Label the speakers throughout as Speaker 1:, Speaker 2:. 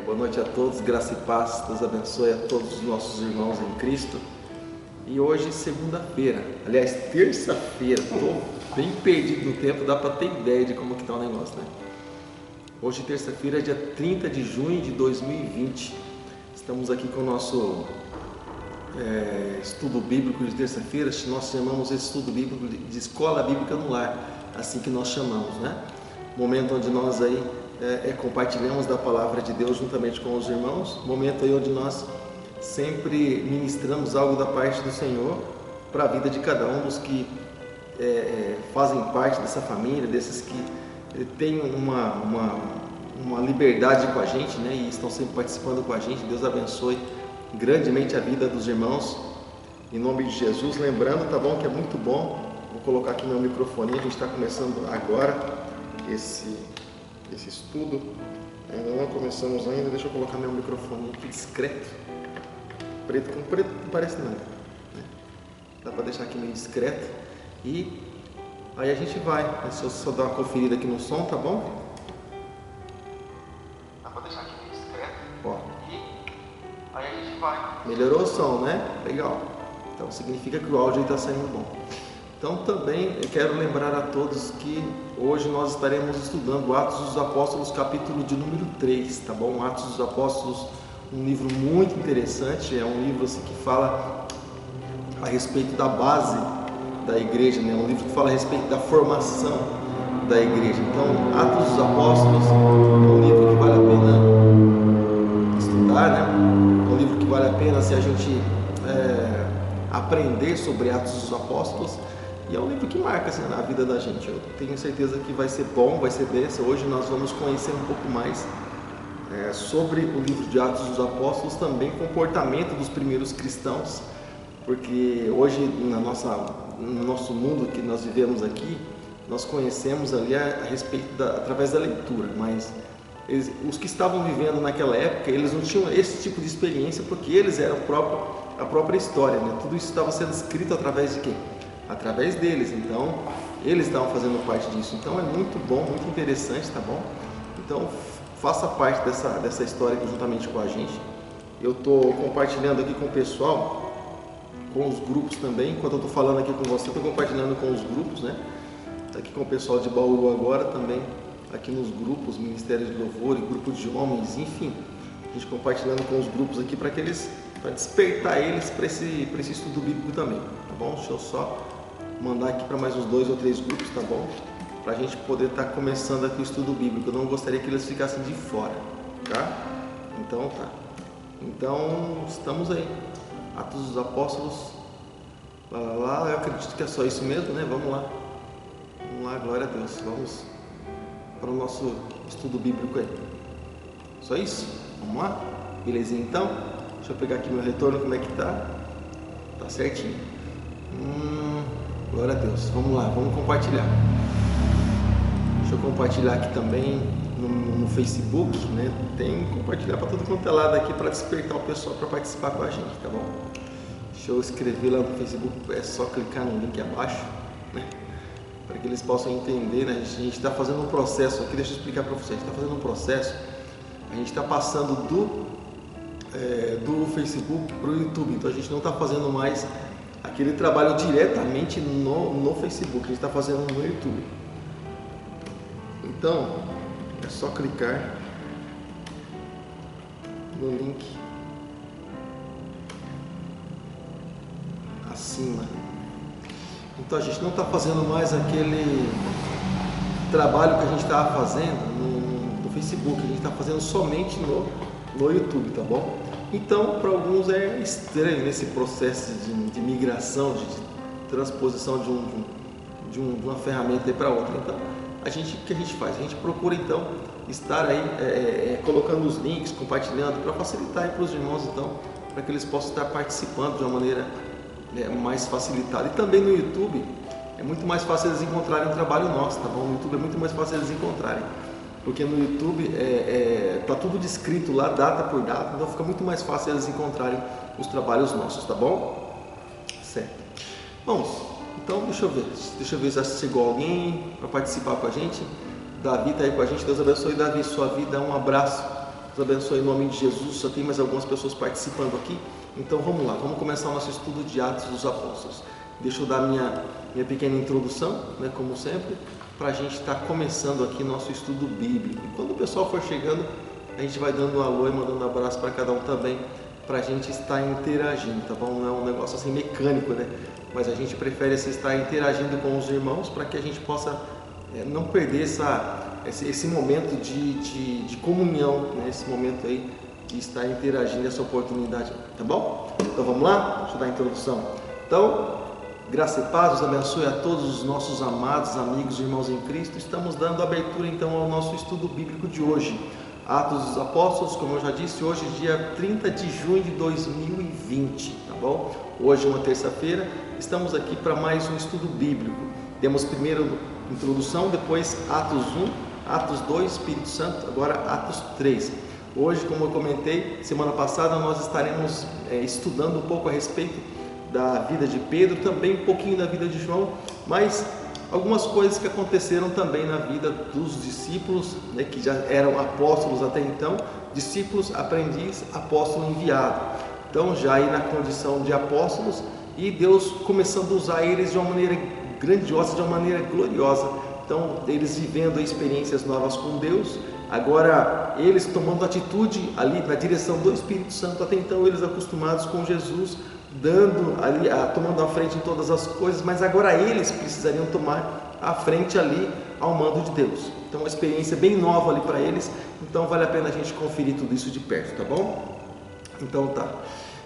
Speaker 1: Boa noite a todos, graça e paz, Deus abençoe a todos os nossos irmãos em Cristo. E hoje, segunda-feira, aliás, terça-feira, estou bem perdido no tempo, dá para ter ideia de como que está o negócio, né? Hoje, terça-feira, é dia 30 de junho de 2020. Estamos aqui com o nosso estudo bíblico de terça-feira. Nós chamamos esse estudo bíblico de Escola Bíblica no Lar, assim que nós chamamos, né? Momento onde nós aí compartilhamos da palavra de Deus juntamente com os irmãos, momento aí onde nós sempre ministramos algo da parte do Senhor para a vida de cada um dos que fazem parte dessa família, desses que têm uma liberdade com a gente, né, e estão sempre participando com a gente. Deus abençoe grandemente a vida dos irmãos, em nome de Jesus. Lembrando, tá bom, que é muito bom, vou colocar aqui meu microfone, a gente está começando agora esse estudo, ainda não começamos ainda. Deixa eu colocar meu microfone aqui discreto, preto com preto não parece nada, né? Dá para deixar aqui meio discreto, e aí a gente vai, deixa eu só dar uma conferida aqui no som, tá bom? Dá para deixar aqui meio discreto, ó. E aí a gente vai. Melhorou o som, né? Legal, então significa que o áudio está saindo bom. Então também eu quero lembrar a todos que hoje nós estaremos estudando Atos dos Apóstolos, capítulo de número 3, tá bom? Atos dos Apóstolos, um livro muito interessante, é um livro assim, que fala a respeito da base da igreja, né? Um livro que fala a respeito da formação da igreja. Então, Atos dos Apóstolos é um livro que vale a pena estudar, né? É um livro que vale a pena se a gente aprender sobre Atos dos Apóstolos. E é um livro que marca assim, a vida da gente. Eu tenho certeza que vai ser bom, vai ser bênção. Hoje nós vamos conhecer um pouco mais sobre o livro de Atos dos Apóstolos, também comportamento dos primeiros cristãos, porque hoje no nosso mundo que nós vivemos aqui, nós conhecemos ali a respeito através da leitura, mas os que estavam vivendo naquela época, eles não tinham esse tipo de experiência, porque eles eram a própria história, né? Tudo isso estava sendo escrito através de quem? Através deles. Então eles estavam fazendo parte disso. Então é muito bom, muito interessante, tá bom? Então faça parte dessa história aqui juntamente com a gente. Eu estou compartilhando aqui com o pessoal, com os grupos também. Enquanto eu estou falando aqui com você, estou compartilhando com os grupos, né? Estou aqui com o pessoal de Bauru agora também, aqui nos grupos, Ministério de Louvor e grupo de homens, enfim, a gente compartilhando com os grupos aqui para despertar eles para esse estudo bíblico também, tá bom? Deixa eu só mandar aqui para mais uns 2 ou 3 grupos, tá bom? Para a gente poder estar começando aqui o estudo bíblico. Eu não gostaria que eles ficassem de fora, tá? Então tá. Então estamos aí. Atos dos Apóstolos. Lá, eu acredito que é só isso mesmo, né? Vamos lá. Vamos lá, glória a Deus. Vamos para o nosso estudo bíblico aí. Só isso? Vamos lá? Belezinha então? Deixa eu pegar aqui meu retorno, como é que tá? Tá certinho. Glória a Deus. Vamos lá, vamos compartilhar. Deixa eu compartilhar aqui também no Facebook, né? Tem que compartilhar para todo quanto é lado aqui para despertar o pessoal para participar com a gente, tá bom? Deixa eu escrever lá no Facebook, é só clicar no link abaixo, né? Para que eles possam entender, né? A gente está fazendo um processo aqui, deixa eu explicar para vocês. A gente está fazendo um processo, a gente está passando do Facebook para o YouTube, então a gente não está fazendo mais aquele trabalho diretamente no Facebook, a gente está fazendo no YouTube. Então é só clicar no link acima. Então a gente não está fazendo mais aquele trabalho que a gente estava fazendo no Facebook, a gente está fazendo somente no YouTube, tá bom? Então, para alguns é estranho esse processo de migração, de transposição de uma ferramenta para outra. Então, o que a gente faz? A gente procura então estar aí colocando os links, compartilhando, para facilitar aí para os irmãos, então, para que eles possam estar participando de uma maneira mais facilitada. E também no YouTube é muito mais fácil eles encontrarem o trabalho nosso, tá bom? No YouTube é muito mais fácil eles encontrarem, porque no YouTube tá tudo descrito lá, data por data, então fica muito mais fácil eles encontrarem os trabalhos nossos, tá bom? Certo. Vamos, então deixa eu ver se chegou alguém para participar com a gente. Davi está aí com a gente. Deus abençoe, Davi, sua vida. Um abraço. Deus abençoe em nome de Jesus. Só tem mais algumas pessoas participando aqui. Então vamos lá, vamos começar o nosso estudo de Atos dos Apóstolos. Deixa eu dar minha pequena introdução, né, como sempre, para a gente estar começando aqui nosso estudo bíblico. E quando o pessoal for chegando, a gente vai dando um alô e mandando um abraço para cada um também, para a gente estar interagindo, tá bom? Não é um negócio assim mecânico, né? Mas a gente prefere assim, estar interagindo com os irmãos para que a gente possa não perder esse momento de comunhão, né? Esse momento aí de estar interagindo, essa oportunidade, tá bom? Então vamos lá? Deixa eu dar a introdução. Então, graça e paz, Deus abençoe a todos os nossos amados amigos e irmãos em Cristo. Estamos dando abertura então ao nosso estudo bíblico de hoje, Atos dos Apóstolos, como eu já disse, hoje dia 30 de junho de 2020, tá bom? Hoje uma terça-feira, estamos aqui para mais um estudo bíblico. Temos primeiro introdução, depois Atos 1, Atos 2, Espírito Santo, agora Atos 3. Hoje, como eu comentei, semana passada nós estaremos estudando um pouco a respeito da vida de Pedro, também um pouquinho da vida de João, mas algumas coisas que aconteceram também na vida dos discípulos, né, que já eram apóstolos até então, discípulos, aprendiz, apóstolo enviado. Então já aí na condição de apóstolos, e Deus começando a usar eles de uma maneira grandiosa, de uma maneira gloriosa. Então eles vivendo experiências novas com Deus, agora eles tomando atitude ali na direção do Espírito Santo, até então eles acostumados com Jesus, dando ali, tomando a frente em todas as coisas, mas agora eles precisariam tomar a frente ali ao mando de Deus. Então uma experiência bem nova ali para eles, então vale a pena a gente conferir tudo isso de perto, tá bom? Então tá.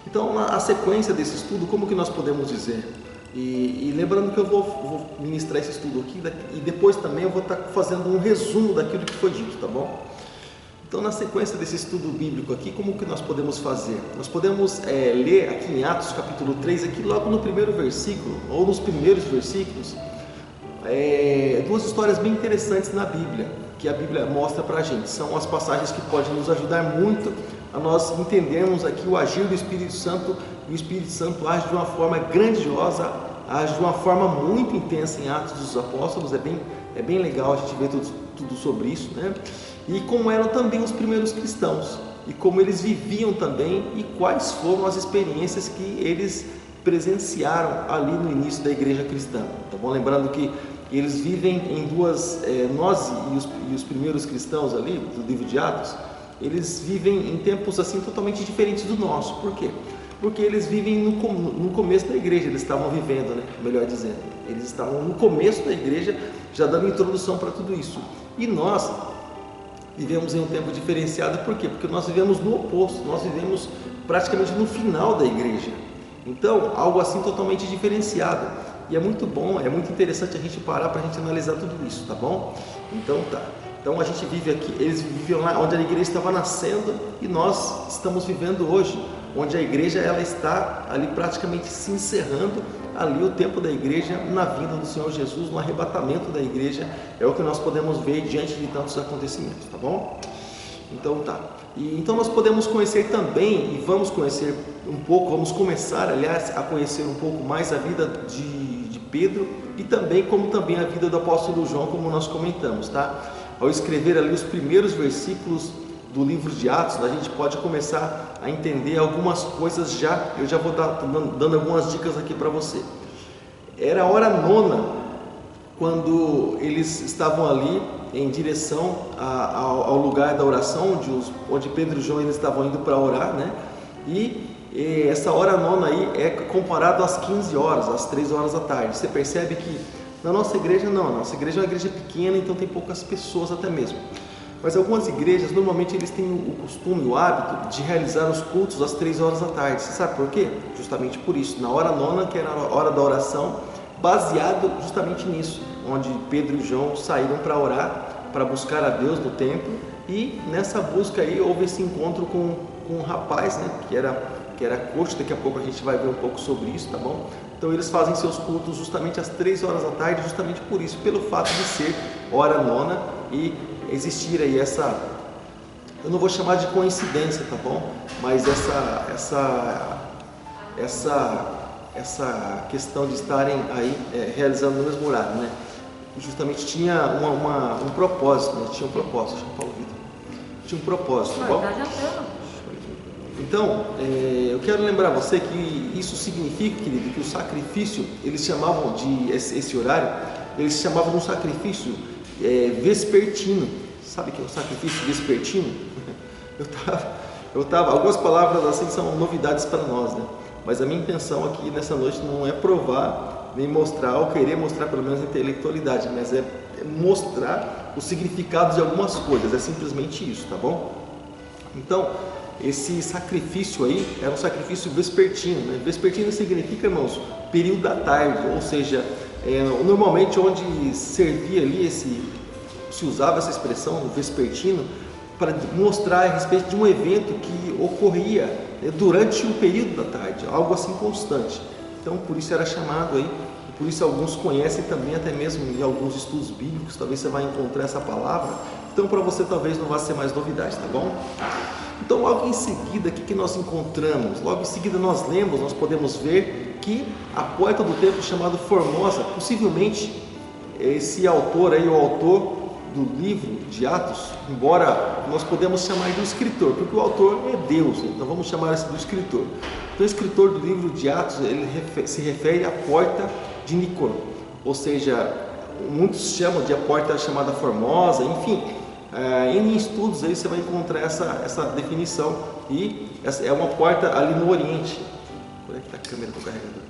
Speaker 1: Então a sequência desse estudo, como que nós podemos dizer? E lembrando que eu vou ministrar esse estudo aqui e depois também eu vou estar fazendo um resumo daquilo que foi dito, tá bom? Então, na sequência desse estudo bíblico aqui, como que nós podemos fazer? Nós podemos ler aqui em Atos capítulo 3, aqui logo no primeiro versículo, ou nos primeiros versículos, duas histórias bem interessantes na Bíblia, que a Bíblia mostra para a gente. São as passagens que podem nos ajudar muito a nós entendermos aqui o agir do Espírito Santo, e o Espírito Santo age de uma forma grandiosa, age de uma forma muito intensa em Atos dos Apóstolos. É bem legal a gente ver tudo sobre isso, né? E como eram também os primeiros cristãos, e como eles viviam também, e quais foram as experiências que eles presenciaram ali no início da igreja cristã, tá bom? Lembrando que eles vivem em duas, nós e os primeiros cristãos ali, do livro de Atos, eles vivem em tempos assim totalmente diferentes do nosso. Por quê? Porque eles vivem no começo da igreja, eles estavam vivendo, né? Melhor dizendo, eles estavam no começo da igreja, já dando introdução para tudo isso. E nós vivemos em um tempo diferenciado. Por quê? Porque nós vivemos no oposto, nós vivemos praticamente no final da igreja. Então, algo assim totalmente diferenciado. E é muito bom, é muito interessante a gente parar para a gente analisar tudo isso, tá bom? Então tá. Então a gente vive aqui, eles viviam lá onde a igreja estava nascendo, e nós estamos vivendo hoje, onde a igreja ela está ali praticamente se encerrando, ali o tempo da igreja na vinda do Senhor Jesus, no arrebatamento da igreja, é o que nós podemos ver diante de tantos acontecimentos, tá bom? Então tá. E então nós podemos conhecer também, e vamos conhecer um pouco, vamos começar, aliás, a conhecer um pouco mais a vida de Pedro, e também como também a vida do apóstolo João, como nós comentamos, tá? Ao escrever ali os primeiros versículos do livro de Atos, a gente pode começar a entender algumas coisas já. Eu já vou dando algumas dicas aqui para você. Era a hora nona, quando eles estavam ali em direção ao lugar da oração, onde Pedro e João eles estavam indo para orar, né? E essa hora nona aí é comparado às 15 horas, às 3 horas da tarde. Você percebe que na nossa igreja não, a nossa igreja é uma igreja pequena, então tem poucas pessoas até mesmo. Mas algumas igrejas, normalmente eles têm o costume, o hábito de realizar os cultos às 3 horas da tarde. Você sabe por quê? Justamente por isso, na hora nona, que era a hora da oração, baseado justamente nisso, onde Pedro e João saíram para orar, para buscar a Deus no templo, e nessa busca aí houve esse encontro com um rapaz, né, que era coxo. Daqui a pouco a gente vai ver um pouco sobre isso, tá bom? Então eles fazem seus cultos justamente às 3 horas da tarde, justamente por isso, pelo fato de ser hora nona e existir aí essa, eu não vou chamar de coincidência, tá bom? Mas essa questão de estarem aí realizando no mesmo horário, né? justamente tinha um propósito, né? Tinha um propósito, Paulo Vitor. Tinha um propósito, tá bom? Então, eu quero lembrar você que isso significa, querido, que o sacrifício, eles chamavam esse horário, eles chamavam de um sacrifício vespertino. Sabe o que é o sacrifício vespertino? Algumas palavras assim são novidades para nós, né? Mas a minha intenção aqui nessa noite não é provar, nem mostrar, ou querer mostrar pelo menos a intelectualidade, mas é mostrar o significado de algumas coisas, é simplesmente isso, tá bom? Então, esse sacrifício aí era um sacrifício vespertino, né? Vespertino significa, irmãos, período da tarde, ou seja, normalmente onde servia ali se usava essa expressão vespertino para mostrar a respeito de um evento que ocorria durante o período da tarde, algo assim constante. Então, por isso era chamado aí, por isso alguns conhecem também, até mesmo em alguns estudos bíblicos, talvez você vai encontrar essa palavra. Então, para você talvez não vá ser mais novidade, tá bom? Então, logo em seguida, o que nós encontramos? Logo em seguida nós lemos, nós podemos ver que a porta do templo chamado Formosa, possivelmente esse autor aí, o autor do livro de Atos, embora nós podemos chamar de um escritor, porque o autor é Deus, então vamos chamar esse do escritor. Então, o escritor do livro de Atos, ele se refere à porta de Nicanor, ou seja, muitos chamam de a porta chamada Formosa, enfim, em estudos aí você vai encontrar essa definição, e essa é uma porta ali no Oriente. Por aqui está a câmera do carregador.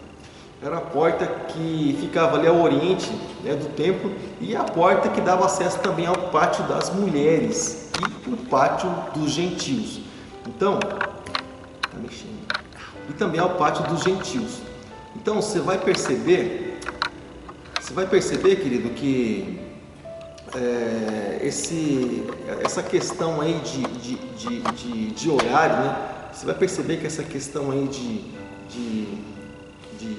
Speaker 1: Era a porta que ficava ali ao oriente, né, do templo, e a porta que dava acesso também ao pátio das mulheres e o pátio dos gentios. Então, tá mexendo. E também ao pátio dos gentios. Então você vai perceber, querido, que essa questão aí de horário, né? Você vai perceber que essa questão aí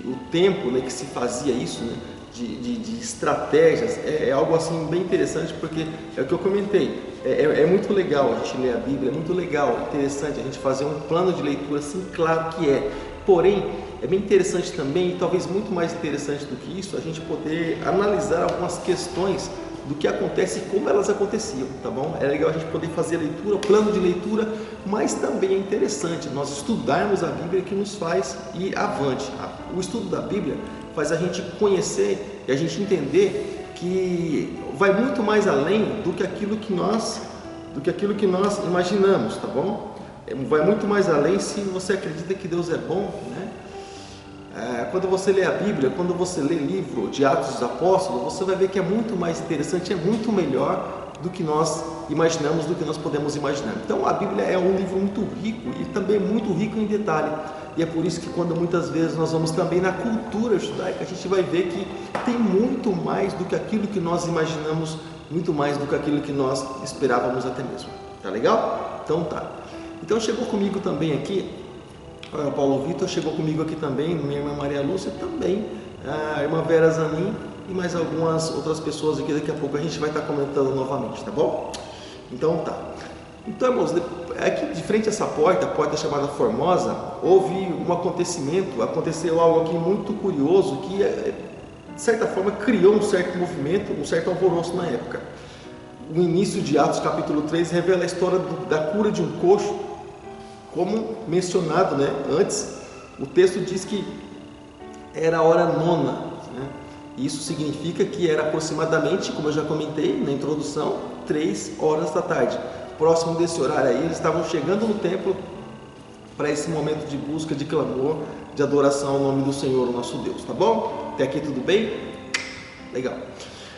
Speaker 1: o tempo, né, que se fazia isso, né, de estratégias, é algo assim bem interessante, porque é o que eu comentei, é muito legal a gente ler a Bíblia, é muito legal, interessante a gente fazer um plano de leitura, assim, claro que é, porém, é bem interessante também, e talvez muito mais interessante do que isso, a gente poder analisar algumas questões do que acontece e como elas aconteciam, tá bom? É legal a gente poder fazer a leitura, plano de leitura, mas também é interessante nós estudarmos a Bíblia, que nos faz ir avante. O estudo da Bíblia faz a gente conhecer e a gente entender que vai muito mais além do que aquilo que nós imaginamos, tá bom? Vai muito mais além se você acredita que Deus é bom, né? Quando você lê a Bíblia, quando você lê livro de Atos dos Apóstolos, você vai ver que é muito mais interessante, é muito melhor do que nós imaginamos, do que nós podemos imaginar. Então a Bíblia é um livro muito rico e também muito rico em detalhe. E é por isso que quando muitas vezes nós vamos também na cultura judaica, a gente vai ver que tem muito mais do que aquilo que nós imaginamos, muito mais do que aquilo que nós esperávamos até mesmo. Tá legal? Então tá. Então chegou comigo também aqui, o Paulo Vitor chegou comigo aqui também, minha irmã Maria Lúcia também, a irmã Vera Zanin e mais algumas outras pessoas aqui, daqui a pouco a gente vai estar comentando novamente, tá bom? Então tá. Então, irmãos, aqui de frente a essa porta, a porta chamada Formosa, houve um aconteceu algo aqui muito curioso que, de certa forma, criou um certo movimento, um certo alvoroço na época. O início de Atos capítulo 3 revela a história da cura de um coxo, como mencionado, né, antes. O texto diz que era a hora nona, né? Isso significa que era aproximadamente, como eu já comentei na introdução, 3 horas da tarde. Próximo desse horário aí, eles estavam chegando no templo para esse momento de busca, de clamor, de adoração ao nome do Senhor, o nosso Deus, tá bom? Até aqui tudo bem? Legal.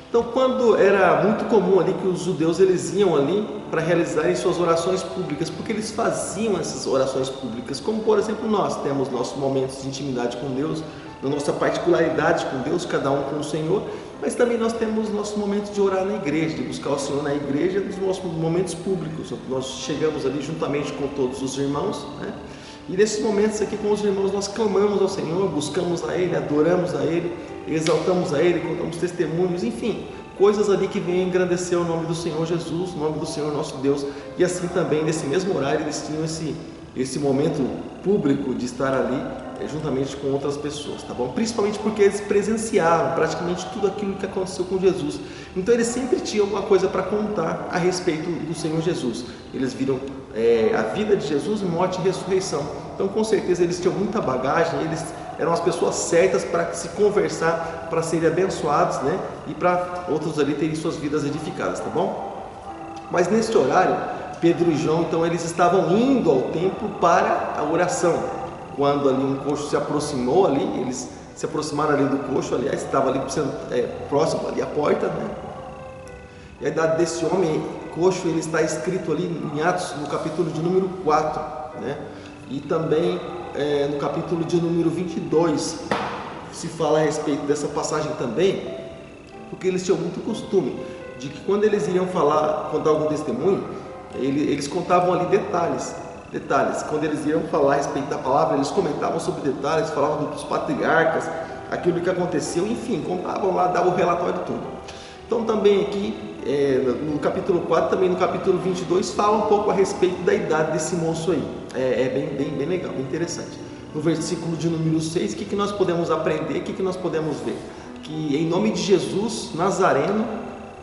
Speaker 1: Então, quando era muito comum ali que os judeus eles iam ali para realizarem suas orações públicas, porque eles faziam essas orações públicas, como por exemplo nós temos nossos momentos de intimidade com Deus, na nossa particularidade com Deus, cada um com o Senhor, mas também nós temos nossos momentos de orar na igreja, de buscar o Senhor na igreja, nos nossos momentos públicos. Nós chegamos ali juntamente com todos os irmãos, né? E nesses momentos aqui com os irmãos nós clamamos ao Senhor, buscamos a Ele, adoramos a Ele, exaltamos a Ele, contamos testemunhos, enfim, coisas ali que venham engrandecer o nome do Senhor Jesus, o nome do Senhor nosso Deus. E assim também nesse mesmo horário eles tinham esse momento público de estar ali juntamente com outras pessoas, tá bom? Principalmente porque eles presenciaram praticamente tudo aquilo que aconteceu com Jesus. Então eles sempre tinham alguma coisa para contar a respeito do Senhor Jesus. Eles viram a vida de Jesus, morte e ressurreição. Então com certeza eles tinham muita bagagem, eles eram as pessoas certas para se conversar, para serem abençoados, né? E para outros ali terem suas vidas edificadas, tá bom? Mas neste horário, Pedro e João, então eles estavam indo ao templo para a oração. Quando ali um coxo se aproximou ali, eles se aproximaram ali do coxo, aliás, estava ali próximo ali à porta, né? E a idade desse homem coxo, ele está escrito ali em Atos, no capítulo de número 4, né? E também no capítulo de número 22, se fala a respeito dessa passagem também, porque eles tinham muito costume de que quando eles iriam contar algum testemunho, eles contavam ali detalhes. Quando eles iam falar a respeito da palavra, eles comentavam sobre detalhes, falavam dos patriarcas, aquilo que aconteceu, enfim, contavam lá, davam o relatório todo. Então também aqui, no capítulo 4, também no capítulo 22, fala um pouco a respeito da idade desse moço aí. Bem legal, bem interessante. No versículo de número 6, o que nós podemos aprender, o que nós podemos ver? Que em nome de Jesus Nazareno,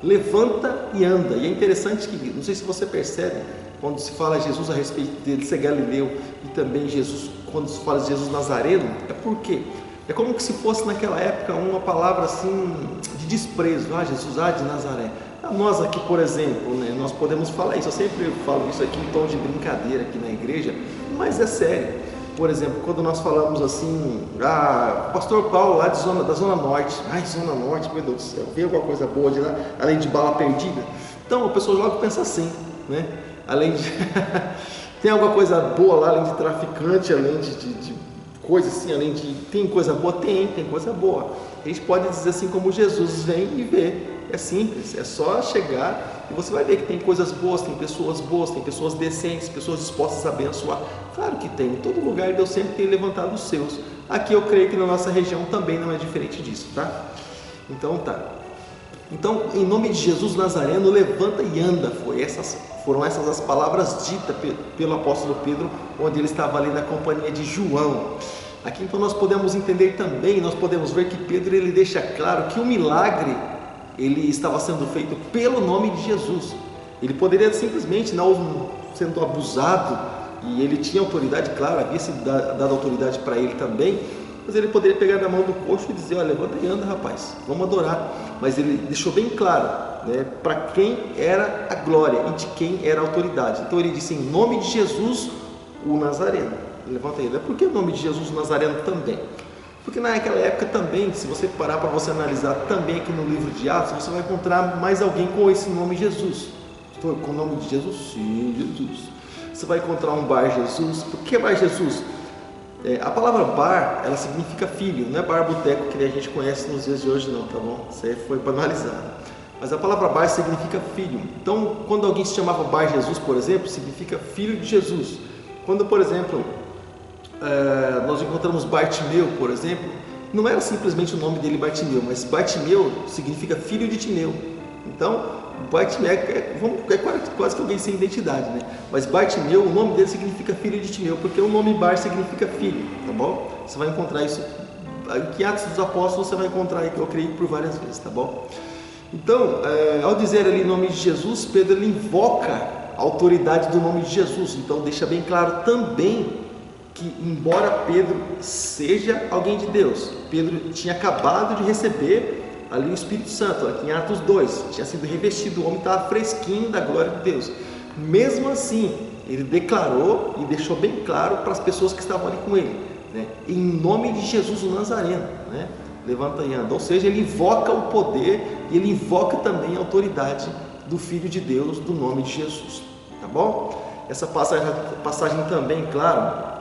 Speaker 1: levanta e anda. E é interessante que, não sei se você percebe, quando se fala Jesus a respeito dele ser galileu e também Jesus, quando se fala de Jesus Nazareno, é porque é como que se fosse naquela época uma palavra assim de desprezo. Jesus, de Nazaré. Nós aqui, por exemplo, né, nós podemos falar isso. Eu sempre falo isso aqui em tom de brincadeira aqui na igreja, mas é sério. Por exemplo, quando nós falamos assim, pastor Paulo lá da Zona Norte, Zona Norte, meu Deus do céu, vem alguma coisa boa de lá, além de bala perdida? Então a pessoa logo pensa assim, né? Além de tem alguma coisa boa lá, além de traficante, além de coisa assim, além de tem coisa boa? Tem coisa boa. A gente pode dizer assim como Jesus vem e vê. É simples, é só chegar e você vai ver que tem coisas boas, tem pessoas decentes, pessoas dispostas a abençoar. Claro que tem, em todo lugar Deus sempre tem levantado os seus. Aqui eu creio que na nossa região também não é diferente disso, tá? Então, em nome de Jesus Nazareno, levanta e anda. Foram essas as palavras ditas pelo apóstolo Pedro, onde ele estava ali na companhia de João. Aqui então nós podemos entender também, nós podemos ver que Pedro ele deixa claro que o milagre ele estava sendo feito pelo nome de Jesus. Ele poderia simplesmente não sendo abusado, e ele tinha autoridade, claro, havia sido dado autoridade para ele também, mas ele poderia pegar na mão do coxo e dizer, levanta e anda, rapaz, vamos adorar. Mas ele deixou bem claro, né, para quem era a glória e de quem era a autoridade. Então ele disse, em nome de Jesus, o Nazareno. Levanta e anda. Por que o nome de Jesus, o Nazareno também? Porque naquela época também, se você parar para você analisar também aqui no livro de Atos, você vai encontrar mais alguém com esse nome Jesus. Com o nome de Jesus? Sim, Jesus. Você vai encontrar um Bar Jesus. Por que Bar Jesus? A palavra bar, ela significa filho, não é bar boteco que a gente conhece nos dias de hoje não, tá bom? Isso aí foi banalizado. Mas a palavra bar significa filho. Então, quando alguém se chamava Bar Jesus, por exemplo, significa filho de Jesus. Quando, por exemplo, nós encontramos Bartimeu, por exemplo, não era simplesmente o nome dele Bartimeu, mas Bartimeu significa filho de Timeu. Então, Bartimeu quase que alguém sem identidade, né? Mas Bartimeu, o nome dele significa filho de Timeu, porque o nome Bar significa filho, tá bom? Você vai encontrar isso em Atos dos Apóstolos, você vai encontrar, eu creio, por várias vezes, tá bom? Então, ao dizer ali o nome de Jesus, Pedro ele invoca a autoridade do nome de Jesus. Então deixa bem claro também que, embora Pedro seja alguém de Deus, Pedro tinha acabado de receber ali o Espírito Santo, aqui em Atos 2, tinha sido revestido, o homem estava fresquinho da glória de Deus. Mesmo assim, ele declarou e deixou bem claro para as pessoas que estavam ali com ele, né? Em nome de Jesus o Nazareno, né? Levanta e anda. Ou seja, ele invoca o poder e ele invoca também a autoridade do Filho de Deus, do nome de Jesus, tá bom? Essa passagem também, claro,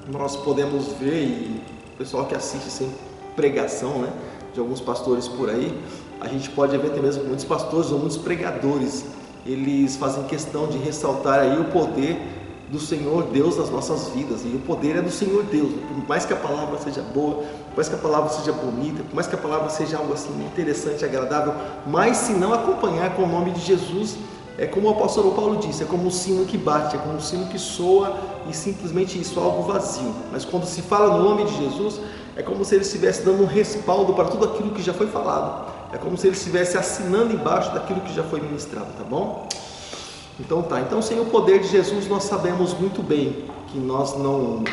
Speaker 1: nós podemos ver, e o pessoal que assiste sem pregação, né, de alguns pastores por aí, a gente pode ver até mesmo muitos pastores ou muitos pregadores, eles fazem questão de ressaltar aí o poder do Senhor Deus nas nossas vidas, e o poder é do Senhor Deus, por mais que a palavra seja boa, por mais que a palavra seja bonita, por mais que a palavra seja algo assim interessante, agradável, mas se não acompanhar com o nome de Jesus, é como o apóstolo Paulo disse, é como um sino que bate, é como um sino que soa e simplesmente isso, algo vazio. Mas quando se fala no nome de Jesus, é como se ele estivesse dando um respaldo para tudo aquilo que já foi falado. É como se ele estivesse assinando embaixo daquilo que já foi ministrado, tá bom? Então tá, então sem o poder de Jesus nós sabemos muito bem que nós não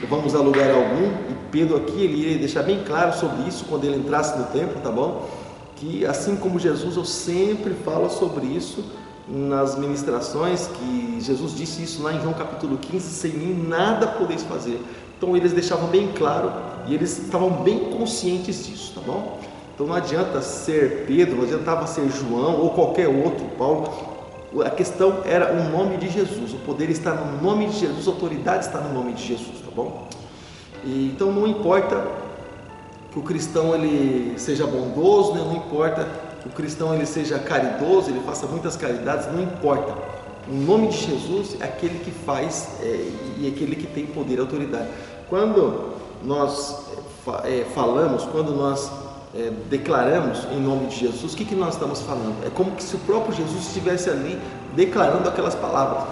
Speaker 1: vamos a lugar algum, e Pedro aqui ele iria deixar bem claro sobre isso quando ele entrasse no templo, tá bom? Que assim como Jesus, eu sempre falo sobre isso nas ministrações, que Jesus disse isso lá em João capítulo 15, sem mim nada podeis fazer. Então eles deixavam bem claro e eles estavam bem conscientes disso, tá bom? Então não adianta ser Pedro, não adiantava ser João ou qualquer outro, Paulo. A questão era o nome de Jesus, o poder está no nome de Jesus, a autoridade está no nome de Jesus, tá bom? E, então não importa que o cristão ele seja bondoso, né? Não importa que o cristão ele seja caridoso, ele faça muitas caridades, não importa. O nome de Jesus é aquele que faz e é aquele que tem poder e autoridade. Quando nós falamos, quando nós declaramos em nome de Jesus, o que nós estamos falando? É como se o próprio Jesus estivesse ali declarando aquelas palavras.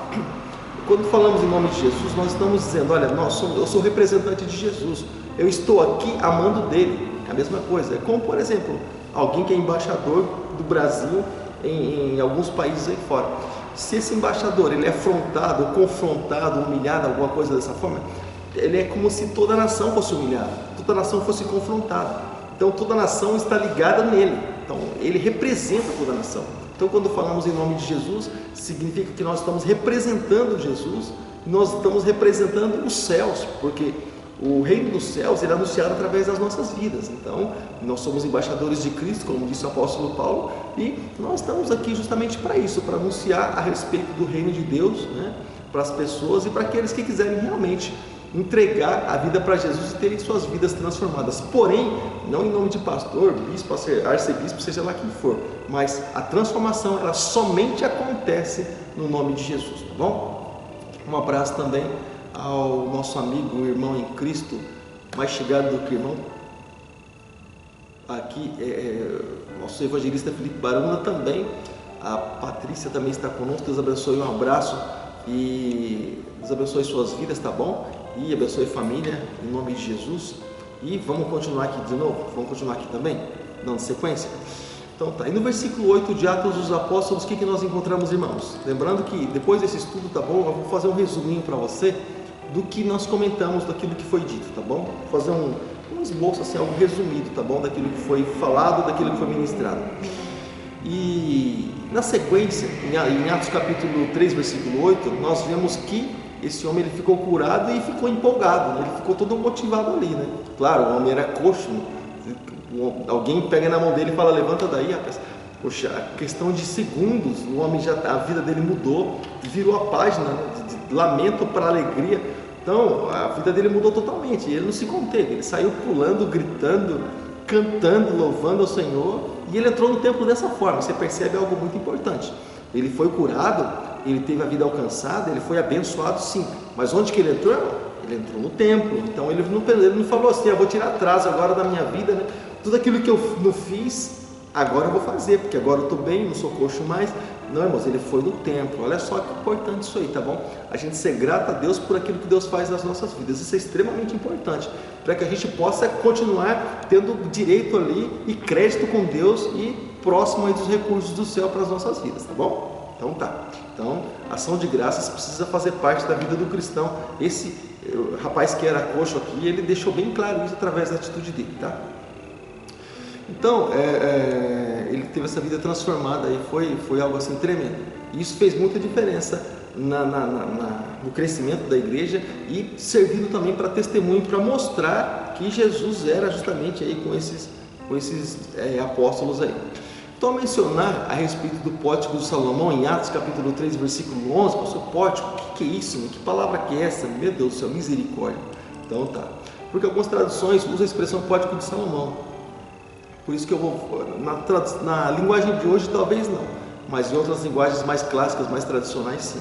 Speaker 1: Quando falamos em nome de Jesus, nós estamos dizendo, olha, eu sou representante de Jesus, eu estou aqui amando dele. É a mesma coisa, é como por exemplo, alguém que é embaixador do Brasil em alguns países aí fora. Se esse embaixador ele é afrontado, confrontado, humilhado, alguma coisa dessa forma, ele é como se toda a nação fosse humilhada, toda a nação fosse confrontada. Então toda a nação está ligada nele, então ele representa toda a nação. Então quando falamos em nome de Jesus, significa que nós estamos representando Jesus, nós estamos representando os céus, porque o reino dos céus ele é anunciado através das nossas vidas. Então nós somos embaixadores de Cristo, como disse o apóstolo Paulo, e nós estamos aqui justamente para isso, para anunciar a respeito do reino de Deus, né, para as pessoas e para aqueles que quiserem realmente entregar a vida para Jesus e terem suas vidas transformadas, porém, não em nome de pastor, bispo, arcebispo, seja lá quem for, mas a transformação, ela somente acontece no nome de Jesus, tá bom? Um abraço também ao nosso amigo, irmão em Cristo, mais chegado do que irmão, aqui, nosso evangelista Felipe Baruna também, a Patrícia também está conosco, Deus abençoe, um abraço e Deus abençoe suas vidas, tá bom? E abençoe a família, em nome de Jesus. E vamos continuar aqui de novo? Vamos continuar aqui também? Dando sequência? Então tá, e no versículo 8 de Atos dos Apóstolos, o que nós encontramos, irmãos? Lembrando que depois desse estudo, tá bom? Eu vou fazer um resuminho para você do que nós comentamos, daquilo que foi dito, tá bom? Vou fazer um esboço, assim, algo resumido, tá bom? Daquilo que foi falado, daquilo que foi ministrado. E na sequência, em Atos capítulo 3, versículo 8, nós vemos que esse homem ele ficou curado e ficou empolgado, né? Ele ficou todo motivado ali, né? Claro, o homem era coxo, né? Alguém pega na mão dele e fala, levanta daí, rapaz. Poxa, a questão de segundos, o homem a vida dele mudou, virou a página, né? De lamento para alegria. Então, a vida dele mudou totalmente, ele não se conteve, ele saiu pulando, gritando, cantando, louvando ao Senhor, e ele entrou no templo dessa forma. Você percebe algo muito importante. Ele foi curado, ele teve a vida alcançada, ele foi abençoado sim, mas onde que ele entrou? Ele entrou no templo. Então ele não falou assim, eu vou tirar atraso agora da minha vida, né? Tudo aquilo que eu não fiz, agora eu vou fazer, porque agora eu estou bem, não sou coxo mais. Não, irmãos, ele foi no templo. Olha só que importante isso aí, tá bom? A gente ser grato a Deus por aquilo que Deus faz nas nossas vidas. Isso é extremamente importante, para que a gente possa continuar tendo direito ali e crédito com Deus e próximo aí dos recursos do céu para as nossas vidas, tá bom? Então tá. Então, ação de graças precisa fazer parte da vida do cristão. Esse rapaz que era coxo aqui, ele deixou bem claro isso através da atitude dele, tá? Então, ele teve essa vida transformada e foi algo assim tremendo. E isso fez muita diferença no crescimento da igreja e servindo também para testemunho, para mostrar que Jesus era justamente aí com esses apóstolos aí. Então, a mencionar a respeito do pórtico de Salomão, em Atos capítulo 3, versículo 11, pastor, pórtico, o que é isso? Que palavra que é essa? Meu Deus do céu, misericórdia. Então tá, porque algumas traduções usam a expressão pórtico de Salomão, por isso que eu vou, na linguagem de hoje talvez não, mas em outras linguagens mais clássicas, mais tradicionais sim.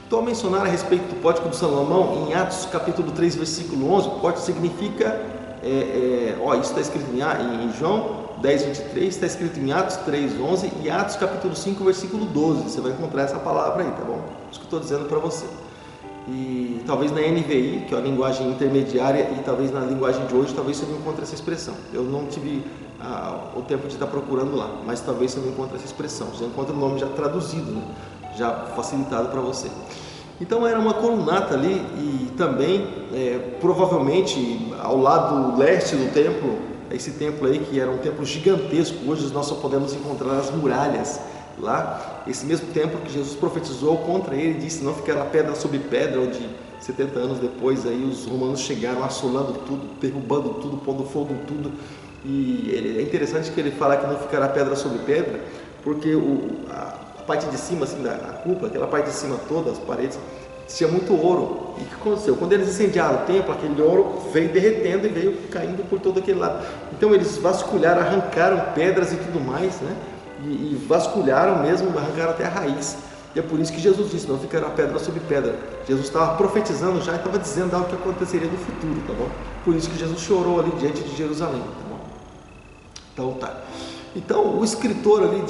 Speaker 1: Então, a mencionar a respeito do pórtico de Salomão, em Atos capítulo 3, versículo 11, pórtico significa, isso está escrito em João 10, 23, está escrito em Atos 3, 11 e Atos capítulo 5, versículo 12. Você vai encontrar essa palavra aí, tá bom? Isso que eu estou dizendo para você. E talvez na NVI, que é a linguagem intermediária, e talvez na linguagem de hoje, talvez você não encontre essa expressão. Eu não tive o tempo de estar procurando lá, mas talvez você não encontre essa expressão. Você encontra o nome já traduzido, né? Já facilitado para você. Então era uma colunata ali e também, provavelmente, ao lado leste do templo, esse templo aí que era um templo gigantesco, hoje nós só podemos encontrar as muralhas lá, esse mesmo templo que Jesus profetizou contra ele, disse não ficará pedra sobre pedra, onde 70 anos depois aí os romanos chegaram assolando tudo, derrubando tudo, pondo fogo em tudo. E é interessante que ele fala que não ficará pedra sobre pedra, porque a parte de cima assim, da cúpula, aquela parte de cima toda, as paredes, tinha muito ouro. E o que aconteceu? Quando eles incendiaram o templo, aquele ouro veio derretendo e veio caindo por todo aquele lado. Então eles vasculharam, arrancaram pedras e tudo mais, né? E vasculharam mesmo, arrancaram até a raiz. E é por isso que Jesus disse, não ficará pedra sobre pedra. Jesus estava profetizando já e estava dizendo algo que aconteceria no futuro, tá bom? Por isso que Jesus chorou ali diante de Jerusalém, tá bom? Então tá. Então o escritor ali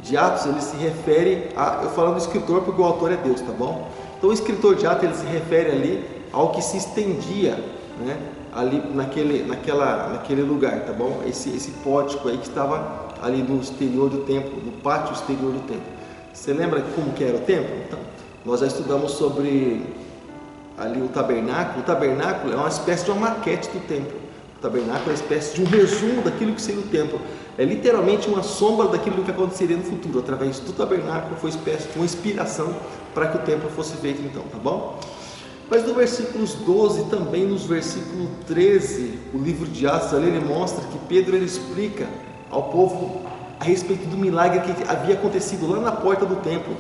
Speaker 1: de Atos, ele se refere a, eu falando do escritor porque o autor é Deus, tá bom? Então o escritor de Atos, ele se refere ali ao que se estendia, né? Ali naquele lugar, tá bom? Esse pórtico aí que estava ali no exterior do templo, no pátio exterior do templo. Você lembra como que era o templo? Então, nós já estudamos sobre ali o tabernáculo. O tabernáculo é uma espécie de uma maquete do templo. O tabernáculo é uma espécie de um resumo daquilo que seria o templo. É literalmente uma sombra daquilo que aconteceria no futuro. Através do tabernáculo foi uma espécie de uma inspiração para que o templo fosse feito então, tá bom? Mas no versículos 12 também nos versículo 13, o livro de Atos ali, ele mostra que Pedro ele explica ao povo a respeito do milagre que havia acontecido lá na porta do templo.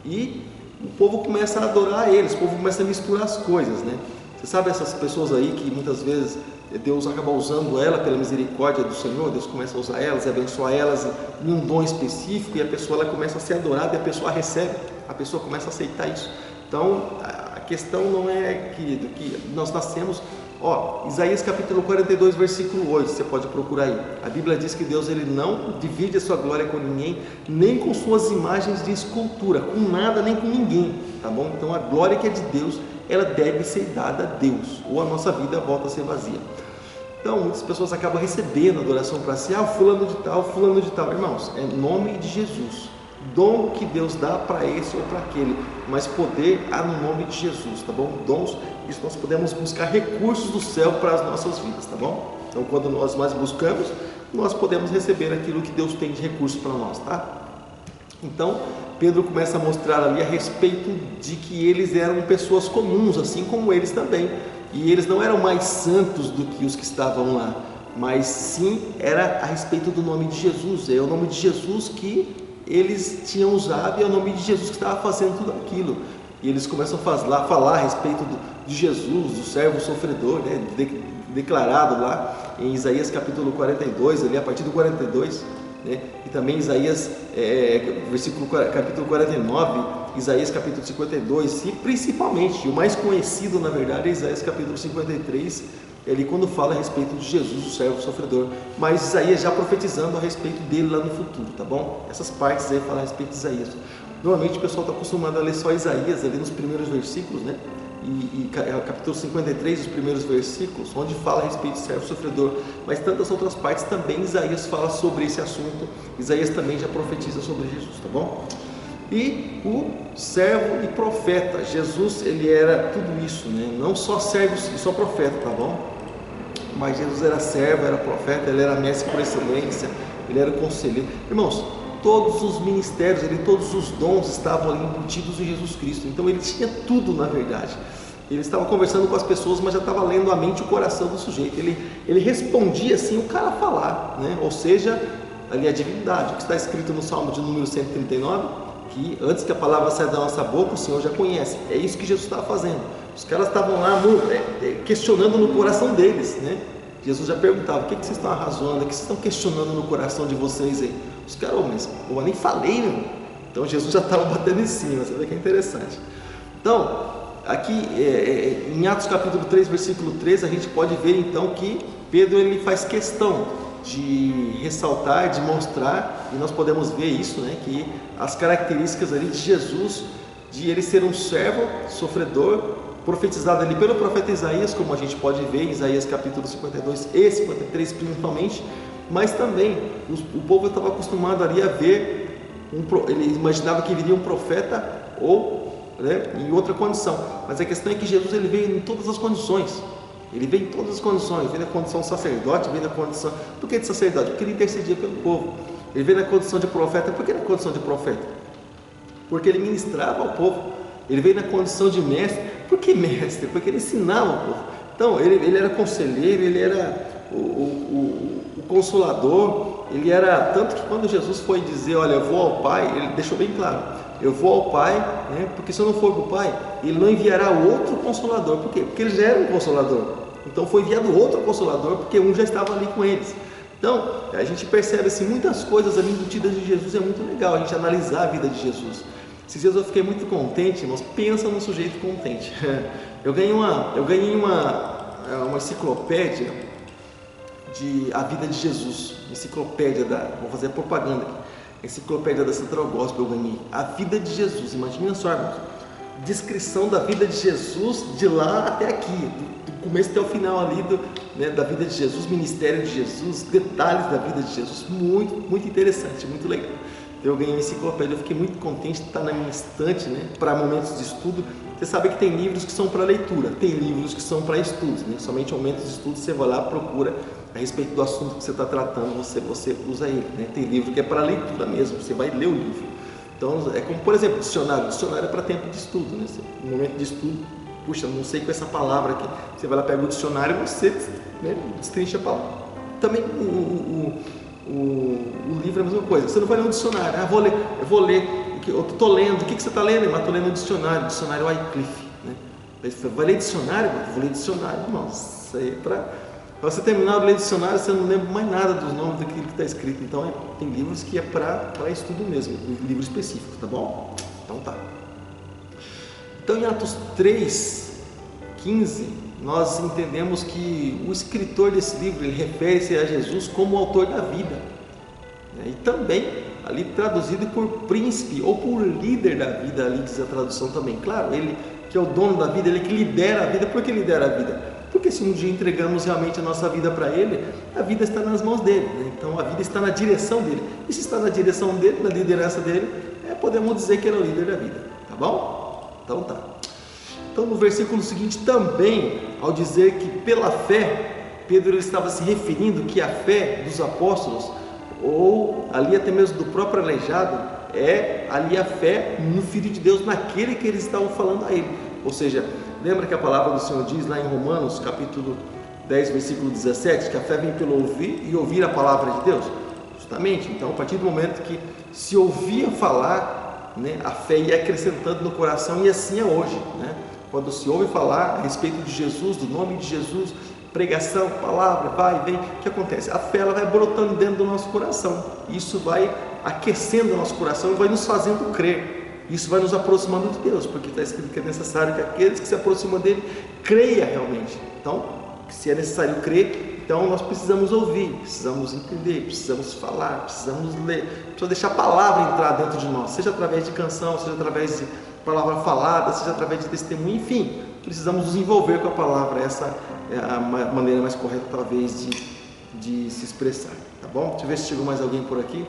Speaker 1: E o povo começa a adorar eles, o povo começa a misturar as coisas, né? Você sabe essas pessoas aí que muitas vezes Deus acaba usando ela pela misericórdia do Senhor, Deus começa a usar elas e abençoar elas em um dom específico, e a pessoa ela começa a ser adorada e a pessoa recebe, a pessoa começa a aceitar isso. Então a questão não é, querido, que nós nascemos, Isaías capítulo 42, versículo 8, você pode procurar aí. A Bíblia diz que Deus ele não divide a sua glória com ninguém, nem com suas imagens de escultura, com nada nem com ninguém, tá bom? Então a glória que é de Deus, ela deve ser dada a Deus, ou a nossa vida volta a ser vazia. Então muitas pessoas acabam recebendo adoração para si, fulano de tal, irmãos, é nome de Jesus, dom que Deus dá para esse ou para aquele, mas poder há no nome de Jesus, tá bom? Dons, isso nós podemos buscar recursos do céu para as nossas vidas, tá bom? Então quando nós mais buscamos, nós podemos receber aquilo que Deus tem de recursos para nós, tá? Então Pedro começa a mostrar ali a respeito de que eles eram pessoas comuns, assim como eles também, e eles não eram mais santos do que os que estavam lá, mas sim era a respeito do nome de Jesus, é o nome de Jesus que eles tinham usado e é o nome de Jesus que estava fazendo tudo aquilo. E eles começam a falar a respeito de Jesus, do servo sofredor, né, declarado lá em Isaías capítulo 42, ali a partir do 42, né, e também Isaías capítulo 49, Isaías capítulo 52, e principalmente, o mais conhecido na verdade é Isaías capítulo 53, ele quando fala a respeito de Jesus, o servo sofredor, mas Isaías já profetizando a respeito dele lá no futuro, tá bom? Essas partes aí falam a respeito de Isaías. Normalmente o pessoal está acostumado a ler só Isaías ali nos primeiros versículos, né? E capítulo 53, os primeiros versículos, onde fala a respeito de servo sofredor, mas tantas outras partes também Isaías fala sobre esse assunto. Isaías também já profetiza sobre Jesus, tá bom? E o servo e profeta, Jesus ele era tudo isso, né? Não só servo e só profeta, tá bom? Mas Jesus era servo, era profeta, ele era mestre por excelência, ele era conselheiro. Irmãos, todos os ministérios, todos os dons estavam ali embutidos em Jesus Cristo. Então ele tinha tudo na verdade. Ele estava conversando com as pessoas, mas já estava lendo a mente e o coração do sujeito. Ele respondia assim o cara falar, né? Ou seja, ali a divindade, o que está escrito no Salmo de número 139, que antes que a palavra saia da nossa boca, o Senhor já conhece. É isso que Jesus estava fazendo. Os caras estavam lá questionando no coração deles, né? Jesus já perguntava, o que vocês estão arrazoando, o que vocês estão questionando no coração de vocês aí? Os caras, mas eu nem falei, meu. Então Jesus já estava batendo em cima, você vê que é interessante. Então, aqui em Atos capítulo 3, versículo 13, a gente pode ver então que Pedro ele faz questão de ressaltar, de mostrar, e nós podemos ver isso, né, que as características ali de Jesus, de ele ser um servo, sofredor, profetizado ali pelo profeta Isaías, como a gente pode ver em Isaías capítulo 52 e 53 principalmente, mas também o povo estava acostumado ali a ver, ele imaginava que viria um profeta ou, né, em outra condição, mas a questão é que Jesus ele veio em todas as condições. Ele vem em todas as condições, vem na condição de sacerdote, vem na condição... Por que de sacerdote? Porque ele intercedia pelo povo. Ele vem na condição de profeta. Por que na condição de profeta? Porque ele ministrava ao povo. Ele veio na condição de mestre. Por que mestre? Porque ele ensinava ao povo. Então, ele era conselheiro, ele era o consolador, ele era... Tanto que quando Jesus foi dizer, olha, eu vou ao Pai, ele deixou bem claro, eu vou ao Pai, né, porque se eu não for para o Pai, ele não enviará outro consolador. Por quê? Porque ele já era um consolador. Então foi enviado outro consolador, porque um já estava ali com eles. Então, a gente percebe assim, muitas coisas ali embutidas de Jesus, é muito legal a gente analisar a vida de Jesus. Esses dias eu fiquei muito contente, irmãos, pensa num sujeito contente. Eu ganhei uma enciclopédia de a vida de Jesus, enciclopédia vou fazer a propaganda aqui, enciclopédia da Central Gospel, eu ganhei, a vida de Jesus, imagina só, irmãos, descrição da vida de Jesus de lá até aqui, do começo até o final ali, né, da vida de Jesus, ministério de Jesus, detalhes da vida de Jesus, muito, muito interessante, muito legal. Eu ganhei uma enciclopédia, eu fiquei muito contente de estar na minha estante, né, para momentos de estudo. Você sabe que tem livros que são para leitura, tem livros que são para estudos, né? Somente em momentos de estudo você vai lá, procura a respeito do assunto que você está tratando, você usa ele, né? Tem livro que é para leitura mesmo, você vai ler o livro. Então, é como, por exemplo, dicionário é para tempo de estudo, né? No momento de estudo, puxa, não sei com essa palavra aqui, você vai lá, pega o dicionário e você, né, destrincha a palavra. Também o livro é a mesma coisa, você não vai ler um dicionário, eu vou ler, eu estou lendo, o que você está lendo? Mas estou lendo um dicionário Wycliffe, né? Você vai ler dicionário? Vou ler dicionário, irmão, isso aí é para você terminar de ler dicionário, você não lembra mais nada dos nomes daquilo que está escrito. Então, tem livros que é para estudo mesmo, livros específicos, tá bom? Então tá. Então, em Atos 3:15, nós entendemos que o escritor desse livro, ele refere-se a Jesus como o autor da vida. E também, ali traduzido por príncipe ou por líder da vida, ali diz a tradução também. Claro, ele que é o dono da vida, ele que lidera a vida. Por que lidera a vida? Porque se um dia entregamos realmente a nossa vida para Ele, a vida está nas mãos dele, né? Então a vida está na direção dele. E se está na direção dele, na liderança dele, podemos dizer que ele é o líder da vida, tá bom? Então tá. Então no versículo seguinte também, ao dizer que pela fé, Pedro ele estava se referindo que a fé dos apóstolos, ou ali até mesmo do próprio aleijado, é ali a fé no Filho de Deus, naquele que eles estavam falando a ele. Ou seja, lembra que a palavra do Senhor diz lá em Romanos, capítulo 10, versículo 17, que a fé vem pelo ouvir e ouvir a palavra de Deus? Justamente, então, a partir do momento que se ouvia falar, né, a fé ia acrescentando no coração, e assim é hoje, né? Quando se ouve falar a respeito de Jesus, do nome de Jesus, pregação, palavra, vai e vem, o que acontece? A fé ela vai brotando dentro do nosso coração, isso vai aquecendo o nosso coração e vai nos fazendo crer. Isso vai nos aproximando de Deus, porque está escrito que é necessário que aqueles que se aproximam dele creia realmente. Então, se é necessário crer, então nós precisamos ouvir, precisamos entender, precisamos falar, precisamos ler, precisamos deixar a palavra entrar dentro de nós, seja através de canção, seja através de palavra falada, seja através de testemunho, enfim, precisamos nos envolver com a palavra. Essa é a maneira mais correta, talvez, de se expressar, tá bom? Deixa eu ver se chegou mais alguém por aqui.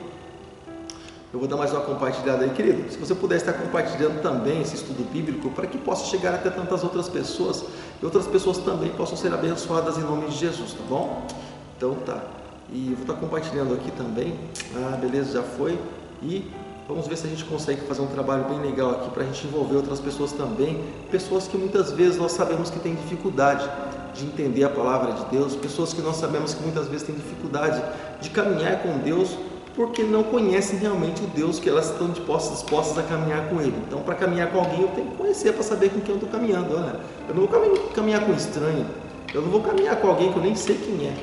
Speaker 1: Eu vou dar mais uma compartilhada aí, querido. Se você puder estar compartilhando também esse estudo bíblico, para que possa chegar até tantas outras pessoas, e outras pessoas também possam ser abençoadas em nome de Jesus, tá bom? Então tá. E vou estar compartilhando aqui também. Ah, beleza, já foi. E vamos ver se a gente consegue fazer um trabalho bem legal aqui para a gente envolver outras pessoas também. Pessoas que muitas vezes nós sabemos que têm dificuldade de entender a palavra de Deus, pessoas que nós sabemos que muitas vezes têm dificuldade de caminhar com Deus, porque não conhecem realmente o Deus que elas estão dispostas a caminhar com Ele. Então, para caminhar com alguém, eu tenho que conhecer para saber com quem eu estou caminhando. Olha, eu não vou caminhar com um estranho, eu não vou caminhar com alguém que eu nem sei quem é.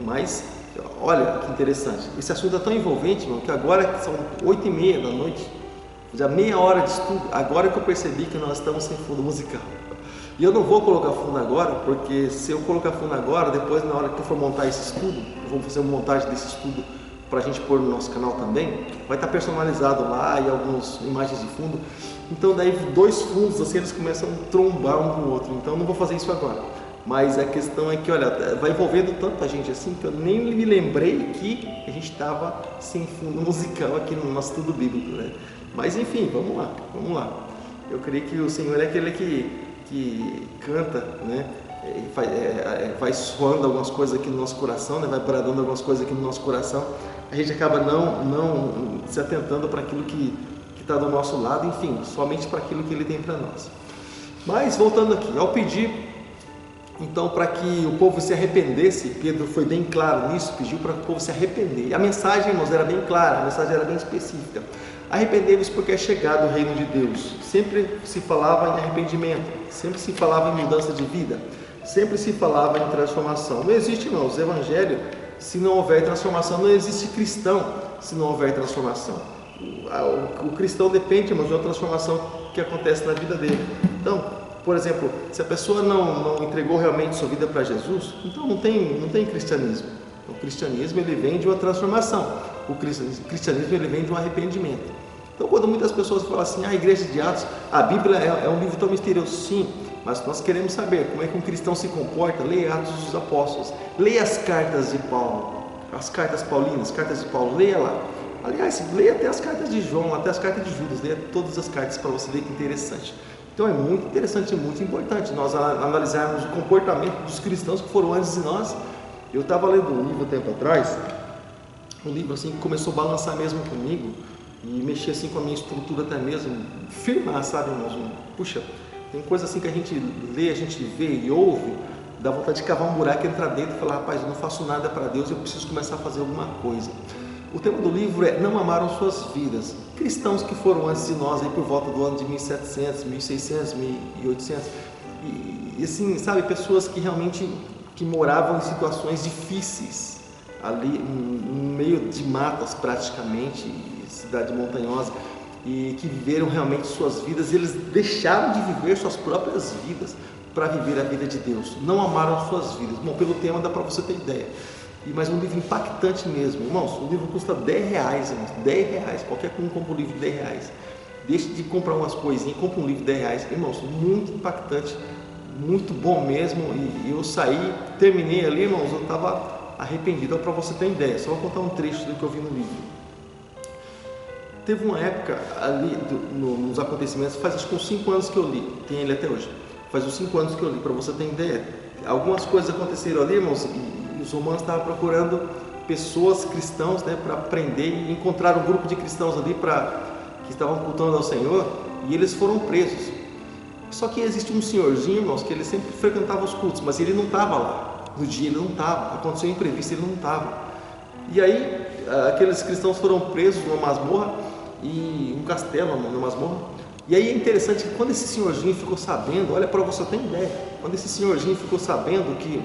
Speaker 1: Mas, olha que interessante, esse assunto é tão envolvente, irmão, que agora são 8h30 da noite, já meia hora de estudo, agora que eu percebi que nós estamos sem fundo musical. E eu não vou colocar fundo agora, porque se eu colocar fundo agora, depois na hora que eu for montar esse estudo, eu vou fazer uma montagem desse estudo para a gente pôr no nosso canal também, vai estar personalizado lá e algumas imagens de fundo. Então daí 2 fundos assim eles começam a trombar um com o outro. Então eu não vou fazer isso agora. Mas a questão é que, olha, vai envolvendo tanta gente assim que eu nem me lembrei que a gente estava sem fundo musical aqui no nosso estudo bíblico, né? Mas enfim, vamos lá, vamos lá. Eu creio que o Senhor é aquele que canta, né? Vai soando algumas coisas aqui no nosso coração, né? Vai bradando algumas coisas aqui no nosso coração. A gente acaba não se atentando para aquilo que está do nosso lado, enfim, somente para aquilo que Ele tem para nós. Mas voltando aqui, ao pedir então para que o povo se arrependesse, Pedro foi bem claro nisso, pediu para que o povo se arrepender. E a mensagem, irmãos, era bem clara, a mensagem era bem específica. Arrependei-vos porque é chegado o reino de Deus. Sempre se falava em arrependimento, sempre se falava em mudança de vida, sempre se falava em transformação. Não existe, irmãos, evangelho se não houver transformação, não existe cristão se não houver transformação. O cristão depende, irmãos, de uma transformação que acontece na vida dele. Então, por exemplo, se a pessoa não entregou realmente sua vida para Jesus, então não tem cristianismo. O cristianismo ele vem de uma transformação. O cristianismo ele vem de um arrependimento. Então, quando muitas pessoas falam assim, a Igreja de Atos, a Bíblia é um livro tão misterioso, sim, mas nós queremos saber como é que um cristão se comporta. Leia Atos dos Apóstolos, leia as cartas de Paulo, as cartas paulinas, cartas de Paulo, leia lá. Aliás, leia até as cartas de João, até as cartas de Judas, leia todas as cartas para você ver que interessante. Então é muito interessante e muito importante nós analisarmos o comportamento dos cristãos que foram antes de nós. Eu estava lendo um livro tempo atrás, um livro assim que começou a balançar mesmo comigo e mexer assim com a minha estrutura até mesmo, firmar, sabe, irmãos? Puxa, tem coisa assim que a gente lê, a gente vê e ouve, dá vontade de cavar um buraco, entrar dentro e falar, rapaz, eu não faço nada para Deus, eu preciso começar a fazer alguma coisa. O tema do livro é Não Amaram Suas Vidas. Cristãos que foram antes de nós, aí por volta do ano de 1700, 1600, 1800. E assim, sabe, pessoas que realmente moravam em situações difíceis, ali no meio de matas praticamente, cidade montanhosa, e que viveram realmente suas vidas. Eles deixaram de viver suas próprias vidas para viver a vida de Deus. Não amaram suas vidas. Bom, pelo tema dá para você ter ideia. Mas um livro impactante mesmo, irmãos. O livro custa R$10, irmãos, R$10. Qualquer um compra um livro de R$10. Deixe de comprar umas coisinhas, compra um livro de R$10, irmãos. Muito impactante, muito bom mesmo. E eu saí, terminei ali, irmãos. Eu estava arrependido. Para você ter ideia, só vou contar um trecho do que eu vi no livro. Teve uma época ali nos acontecimentos, faz acho que uns 5 anos que eu li, tem ele até hoje. Faz uns 5 anos que eu li, para você ter ideia. Algumas coisas aconteceram ali, irmãos. Os romanos estavam procurando pessoas cristãos, né, para prender, e encontraram um grupo de cristãos ali que estavam cultuando ao Senhor, e eles foram presos. Só que existe um senhorzinho, irmãos, que ele sempre frequentava os cultos, mas ele não estava lá. No dia ele não estava, aconteceu um imprevisto, ele não estava. E aí aqueles cristãos foram presos numa masmorra, e um castelo, numa masmorra. E aí é interessante que quando esse senhorzinho ficou sabendo, olha, para você ter ideia, quando esse senhorzinho ficou sabendo que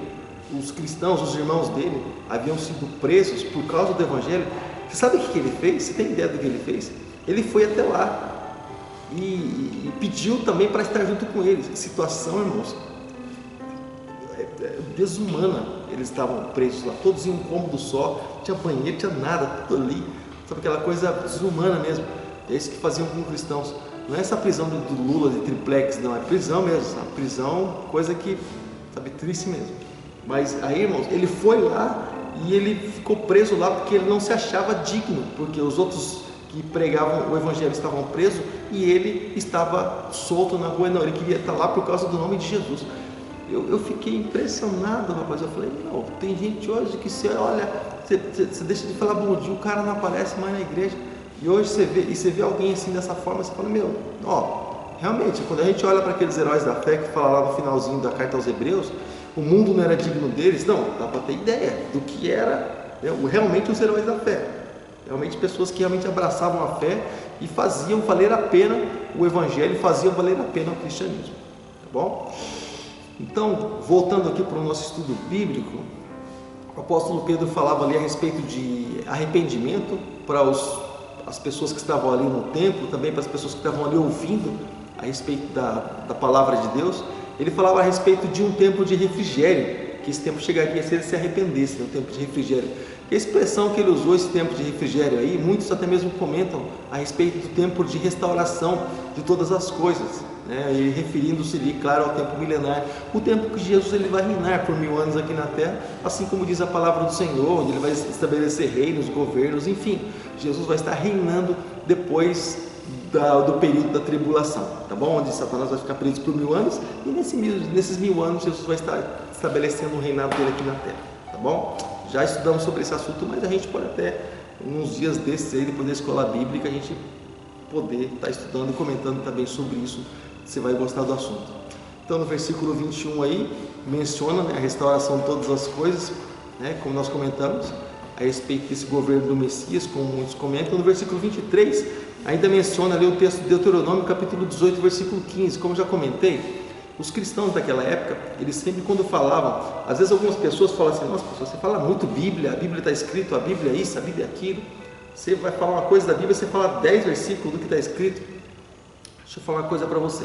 Speaker 1: os cristãos, os irmãos dele, haviam sido presos por causa do evangelho, você sabe o que ele fez? Você tem ideia do que ele fez? Ele foi até lá e pediu também para estar junto com eles. Situação, irmãos, desumana. Eles estavam presos lá, todos em um cômodo só, tinha banheiro, tinha nada, tudo ali, sabe, aquela coisa desumana mesmo. É isso que faziam com cristãos. Não é essa prisão do Lula de triplex, não, é prisão mesmo, a prisão, coisa que, sabe, triste mesmo. Mas aí, irmãos, ele foi lá e ele ficou preso lá porque ele não se achava digno, porque os outros que pregavam o evangelho estavam presos e ele estava solto na rua. Não, ele queria estar lá por causa do nome de Jesus. Eu fiquei impressionado, rapaz. Eu falei, não, tem gente hoje que você olha, você deixa de falar bom dia, o cara não aparece mais na igreja. E hoje você vê alguém assim dessa forma, você fala, meu, ó, realmente, quando a gente olha para aqueles heróis da fé que fala lá no finalzinho da carta aos Hebreus, o mundo não era digno deles, não, dá para ter ideia do que era, né, realmente os heróis da fé, realmente pessoas que realmente abraçavam a fé e faziam valer a pena o evangelho, faziam valer a pena o cristianismo, tá bom? Então, voltando aqui para o nosso estudo bíblico, o apóstolo Pedro falava ali a respeito de arrependimento para as pessoas que estavam ali no templo, também para as pessoas que estavam ali ouvindo a respeito da palavra de Deus. ele falava a respeito de um tempo de refrigério, que esse tempo chegaria se ele se arrependesse, um tempo de refrigério. E a expressão que ele usou, esse tempo de refrigério aí, muitos até mesmo comentam a respeito do tempo de restauração de todas as coisas, né? E referindo-se ali, claro, ao tempo milenar, o tempo que Jesus ele vai reinar por 1000 anos aqui na terra, assim como diz a palavra do Senhor, onde ele vai estabelecer reinos, governos, enfim, Jesus vai estar reinando depois do período da tribulação, tá bom? Onde Satanás vai ficar preso por 1000 anos, e nesses 1000 anos Jesus vai estar estabelecendo o reinado dele aqui na terra, tá bom? Já estudamos sobre esse assunto, mas a gente pode até, uns dias desses aí, depois da escola bíblica, a gente poder estar estudando e comentando também sobre isso, você vai gostar do assunto. Então no versículo 21 aí, menciona, né, a restauração de todas as coisas, né, como nós comentamos, a respeito desse governo do Messias, como muitos comentam. No versículo 23, ainda menciona ali o texto de Deuteronômio, capítulo 18, versículo 15, como já comentei. Os cristãos daquela época, eles sempre quando falavam, às vezes algumas pessoas falam assim, nossa, você fala muito Bíblia, a Bíblia está escrito, a Bíblia é isso, a Bíblia é aquilo. Você vai falar uma coisa da Bíblia, você fala 10 versículos do que está escrito. Deixa eu falar uma coisa para você.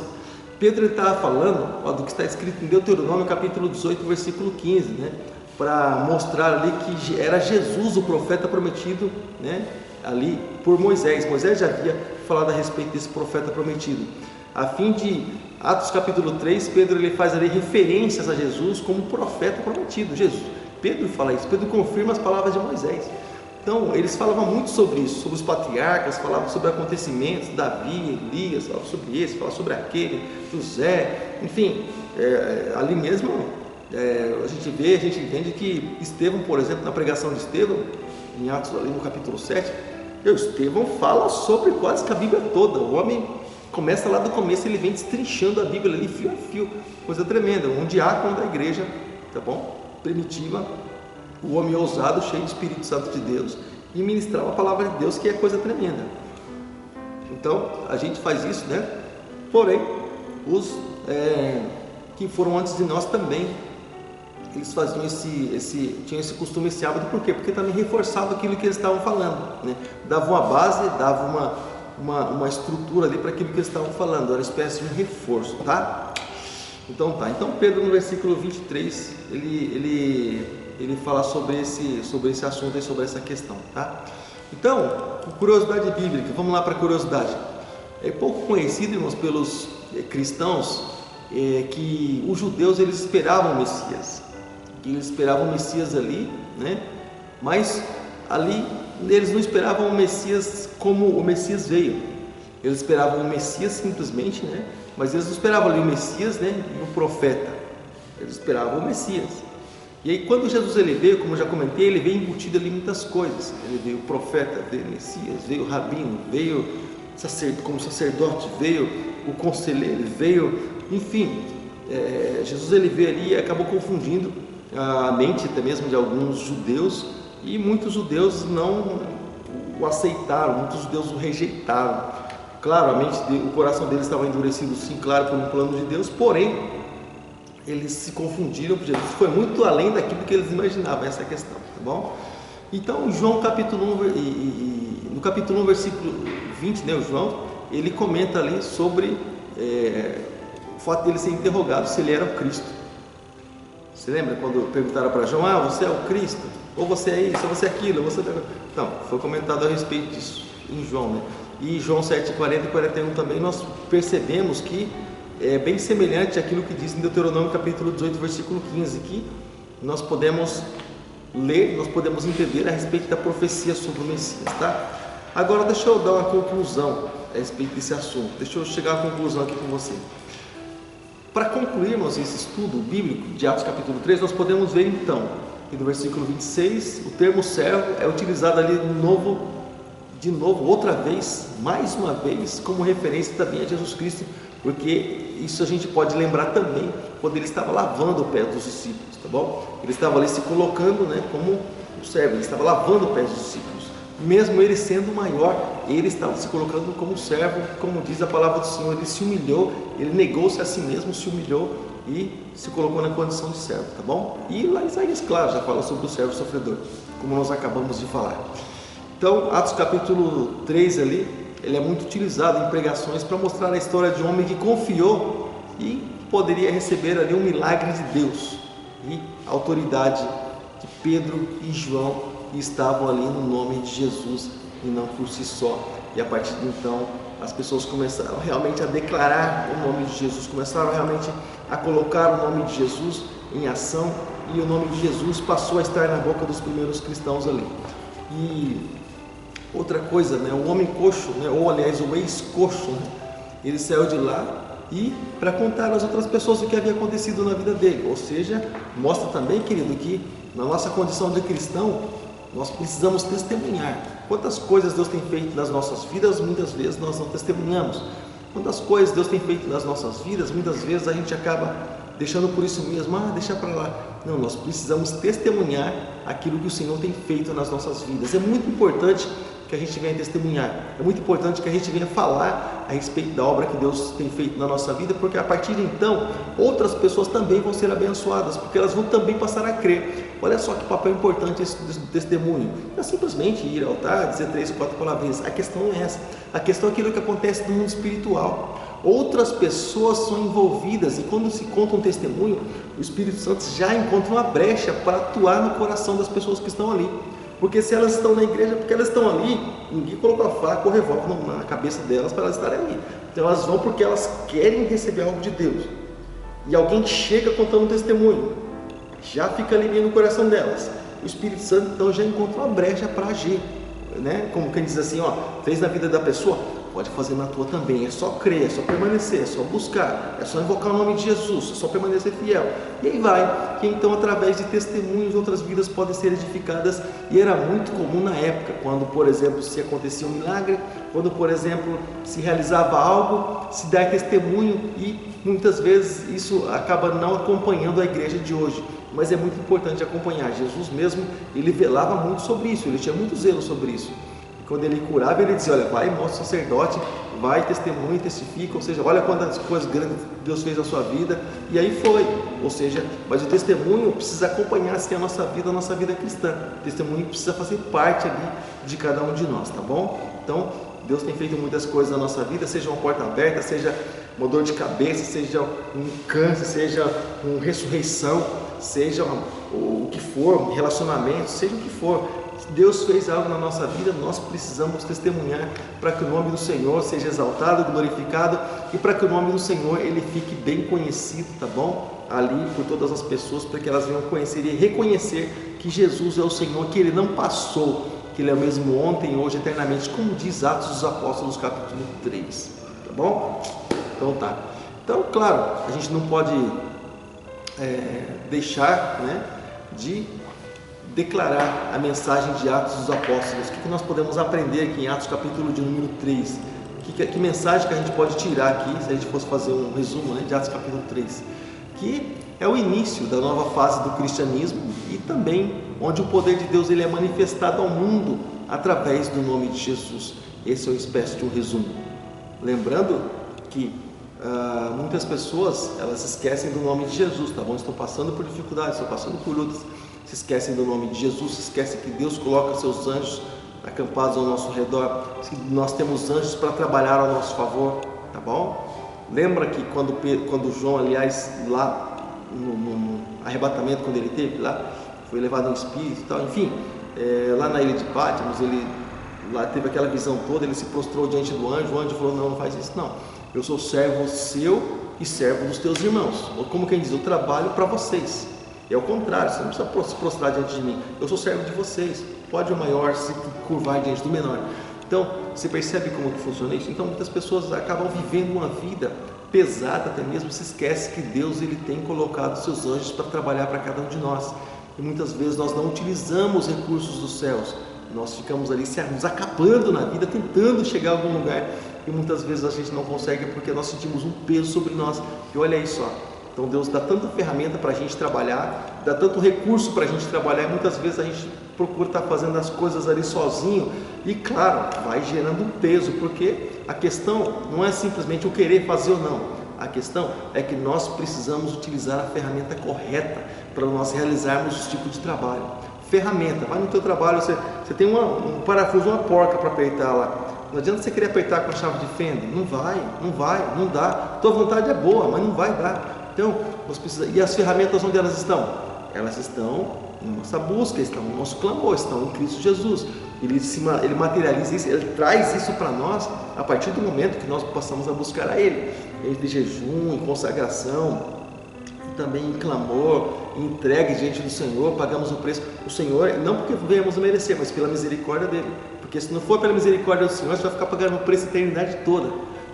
Speaker 1: Pedro estava falando do que está escrito em Deuteronômio, capítulo 18, versículo 15, né? Para mostrar ali que era Jesus o profeta prometido, né? Ali por Moisés. Moisés já havia falado a respeito desse profeta prometido. A fim de Atos capítulo 3, Pedro ele faz ali referências a Jesus como profeta prometido. Jesus, Pedro fala isso, Pedro confirma as palavras de Moisés. Então, eles falavam muito sobre isso, sobre os patriarcas, falavam sobre acontecimentos, Davi, Elias, falavam sobre esse, falavam sobre aquele, José, enfim, ali mesmo a gente vê, a gente entende que Estevão, por exemplo, na pregação de Estevão, em Atos ali no capítulo 7, Estevão fala sobre quase que a Bíblia toda. O homem começa lá do começo, ele vem destrinchando a Bíblia ali fio a fio, coisa tremenda. Um diácono da igreja, tá bom? Primitiva, o homem ousado, cheio do Espírito Santo de Deus, e ministrava a palavra de Deus, que é coisa tremenda. Então, a gente faz isso, né? Porém, os que foram antes de nós também, eles faziam tinham esse costume, esse hábito. Por quê? Porque também reforçava aquilo que eles estavam falando, né? Dava uma base, dava uma estrutura ali para aquilo que eles estavam falando, era uma espécie de um reforço, tá? Então Pedro no versículo 23, ele fala sobre esse assunto e sobre essa questão, tá? Então, curiosidade bíblica, vamos lá para a curiosidade. É pouco conhecido, irmãos, pelos cristãos, que os judeus eles esperavam o Messias, ali, né? Mas ali eles não esperavam o Messias como o Messias veio. Eles esperavam o Messias simplesmente, né? Mas eles não esperavam ali o Messias, né? E o profeta. Eles esperavam o Messias. E aí quando Jesus ele veio, como eu já comentei, ele veio embutido ali muitas coisas. Ele veio o profeta, veio o Messias, veio o rabino, veio como sacerdote, veio o conselheiro, veio, enfim, Jesus ele veio ali e acabou confundindo a mente até mesmo de alguns judeus, e muitos judeus não o aceitaram, muitos judeus o rejeitaram. Claro, o coração deles estava endurecido, sim, claro, por um plano de Deus, porém eles se confundiram, porque Jesus foi muito além daquilo que eles imaginavam, essa questão, tá bom? Então, João capítulo 1, no capítulo 1, versículo 20, né, o João, ele comenta ali sobre o fato dele ser interrogado se ele era o Cristo. Você lembra quando perguntaram para João, você é o Cristo? Ou você é isso, ou você é aquilo, ou você... Então, foi comentado a respeito disso em João, né? E João 7, 40 e 41 também nós percebemos que é bem semelhante àquilo que diz em Deuteronômio capítulo 18, versículo 15, que nós podemos ler, nós podemos entender a respeito da profecia sobre o Messias, tá? Agora deixa eu dar uma conclusão a respeito desse assunto, deixa eu chegar à conclusão aqui com você. Para concluirmos esse estudo bíblico de Atos capítulo 3, nós podemos ver então, que no versículo 26, o termo servo é utilizado ali de novo, outra vez, mais uma vez, como referência também a Jesus Cristo, porque isso a gente pode lembrar também quando ele estava lavando o pé dos discípulos, tá bom? Ele estava ali se colocando, né, como um servo, ele estava lavando o pé dos discípulos, mesmo ele sendo maior, ele estava se colocando como servo, como diz a palavra do Senhor, ele se humilhou, ele negou-se a si mesmo, se humilhou e se colocou na condição de servo, tá bom? E lá Isaías, claro, já fala sobre o servo sofredor, como nós acabamos de falar. Então, Atos capítulo 3 ali, ele é muito utilizado em pregações para mostrar a história de um homem que confiou e poderia receber ali um milagre de Deus e a autoridade de Pedro e João estavam ali no nome de Jesus e não por si só. E a partir de então as pessoas começaram realmente a declarar o nome de Jesus, começaram realmente a colocar o nome de Jesus em ação, e o nome de Jesus passou a estar na boca dos primeiros cristãos ali. E outra coisa, né, o homem coxo, né, ou aliás o ex-coxo, né, ele saiu de lá e para contar às outras pessoas o que havia acontecido na vida dele. Ou seja, mostra também, querido, que na nossa condição de cristão nós precisamos testemunhar. Quantas coisas Deus tem feito nas nossas vidas, muitas vezes nós não testemunhamos. Quantas coisas Deus tem feito nas nossas vidas, muitas vezes a gente acaba deixando por isso mesmo, deixa para lá. Não, nós precisamos testemunhar aquilo que o Senhor tem feito nas nossas vidas. É muito importante que a gente venha testemunhar, é muito importante que a gente venha falar a respeito da obra que Deus tem feito na nossa vida, porque a partir de então, outras pessoas também vão ser abençoadas, porque elas vão também passar a crer. Olha só que papel importante esse testemunho. Não é simplesmente ir ao altar, dizer 3 ou 4 palavrinhas. A questão não é essa. A questão é aquilo que acontece no mundo espiritual. Outras pessoas são envolvidas, e quando se conta um testemunho, o Espírito Santo já encontra uma brecha para atuar no coração das pessoas que estão ali. Porque se elas estão na igreja, porque elas estão ali, ninguém colocou a faca ou revólver na cabeça delas para elas estarem ali. Então elas vão porque elas querem receber algo de Deus. E alguém chega contando um testemunho, já fica ali no coração delas. O Espírito Santo então já encontra uma brecha para agir, né? Como quem diz assim, fez na vida da pessoa, pode fazer na tua também. É só crer, é só permanecer, é só buscar, é só invocar o nome de Jesus, é só permanecer fiel. E aí vai, que então através de testemunhos outras vidas podem ser edificadas. E era muito comum na época, quando por exemplo se acontecia um milagre, quando por exemplo se realizava algo, se dá testemunho, e muitas vezes isso acaba não acompanhando a igreja de hoje. Mas é muito importante acompanhar. Jesus mesmo, ele velava muito sobre isso, ele tinha muito zelo sobre isso. Quando ele curava, ele dizia, olha, vai, mostra o sacerdote, vai, testemunha, testifica, ou seja, olha quantas coisas grandes Deus fez na sua vida, e aí foi, ou seja, mas o testemunho precisa acompanhar assim a nossa vida cristã, o testemunho precisa fazer parte ali de cada um de nós, tá bom? Então, Deus tem feito muitas coisas na nossa vida, seja uma porta aberta, seja uma dor de cabeça, seja um câncer, seja uma ressurreição, seja o que for, um relacionamento, seja o que for. Deus fez algo na nossa vida, nós precisamos testemunhar para que o nome do Senhor seja exaltado, glorificado, e para que o nome do Senhor ele fique bem conhecido, tá bom? Ali por todas as pessoas, para que elas venham conhecer e reconhecer que Jesus é o Senhor, que Ele não passou, que Ele é o mesmo ontem, hoje, eternamente, como diz Atos dos Apóstolos, capítulo 3, tá bom? Então tá. Então, claro, a gente não pode deixar, né, de declarar a mensagem de Atos dos Apóstolos. O que nós podemos aprender aqui em Atos capítulo de número 3? Que mensagem que a gente pode tirar aqui, se a gente fosse fazer um resumo, né, de Atos capítulo 3? Que é o início da nova fase do cristianismo e também onde o poder de Deus ele é manifestado ao mundo através do nome de Jesus. Esse é uma espécie de um resumo. Lembrando que muitas pessoas elas esquecem do nome de Jesus, tá bom? Estão passando por dificuldades, estão passando por lutas, se esquecem do nome de Jesus, se esquecem que Deus coloca seus anjos acampados ao nosso redor, que nós temos anjos para trabalhar ao nosso favor, tá bom? Lembra que quando João, aliás, lá no arrebatamento, quando ele teve lá, foi levado em espírito e tal, enfim, lá na ilha de Patmos, ele lá teve aquela visão toda, ele se prostrou diante do anjo, o anjo falou, não faz isso não, eu sou servo seu e servo dos teus irmãos, ou como quem diz, eu trabalho para vocês. É o contrário, você não precisa se prostrar diante de mim, eu sou servo de vocês, pode o maior se curvar diante do menor. Então, você percebe como que funciona isso? Então, muitas pessoas acabam vivendo uma vida pesada, até mesmo se esquece que Deus ele tem colocado seus anjos para trabalhar para cada um de nós. E muitas vezes nós não utilizamos os recursos dos céus, nós ficamos ali nos acabando na vida, tentando chegar a algum lugar, e muitas vezes a gente não consegue porque nós sentimos um peso sobre nós. E olha aí só, então Deus dá tanta ferramenta para a gente trabalhar, dá tanto recurso para a gente trabalhar, e muitas vezes a gente procura estar fazendo as coisas ali sozinho, e claro, vai gerando um peso, porque a questão não é simplesmente o querer fazer ou não, a questão é que nós precisamos utilizar a ferramenta correta para nós realizarmos esse tipo de trabalho. Ferramenta, vai no teu trabalho, você tem um parafuso, uma porca para apertar lá, Não adianta você querer apertar com a chave de fenda. Não vai, não dá. Tua vontade é boa, mas não vai dar. Então, nós precisamos... E as ferramentas, onde elas estão? Elas estão em nossa busca, estão no nosso clamor, estão em Cristo Jesus. Ele materializa isso, Ele traz isso para nós a partir do momento que nós passamos a buscar a Ele. De jejum, em consagração, também em clamor, em entrega diante do Senhor, pagamos o preço. O Senhor, não porque venhamos a merecer, mas pela misericórdia dEle. Porque se não for pela misericórdia do Senhor, você vai ficar pagando o preço a eternidade toda.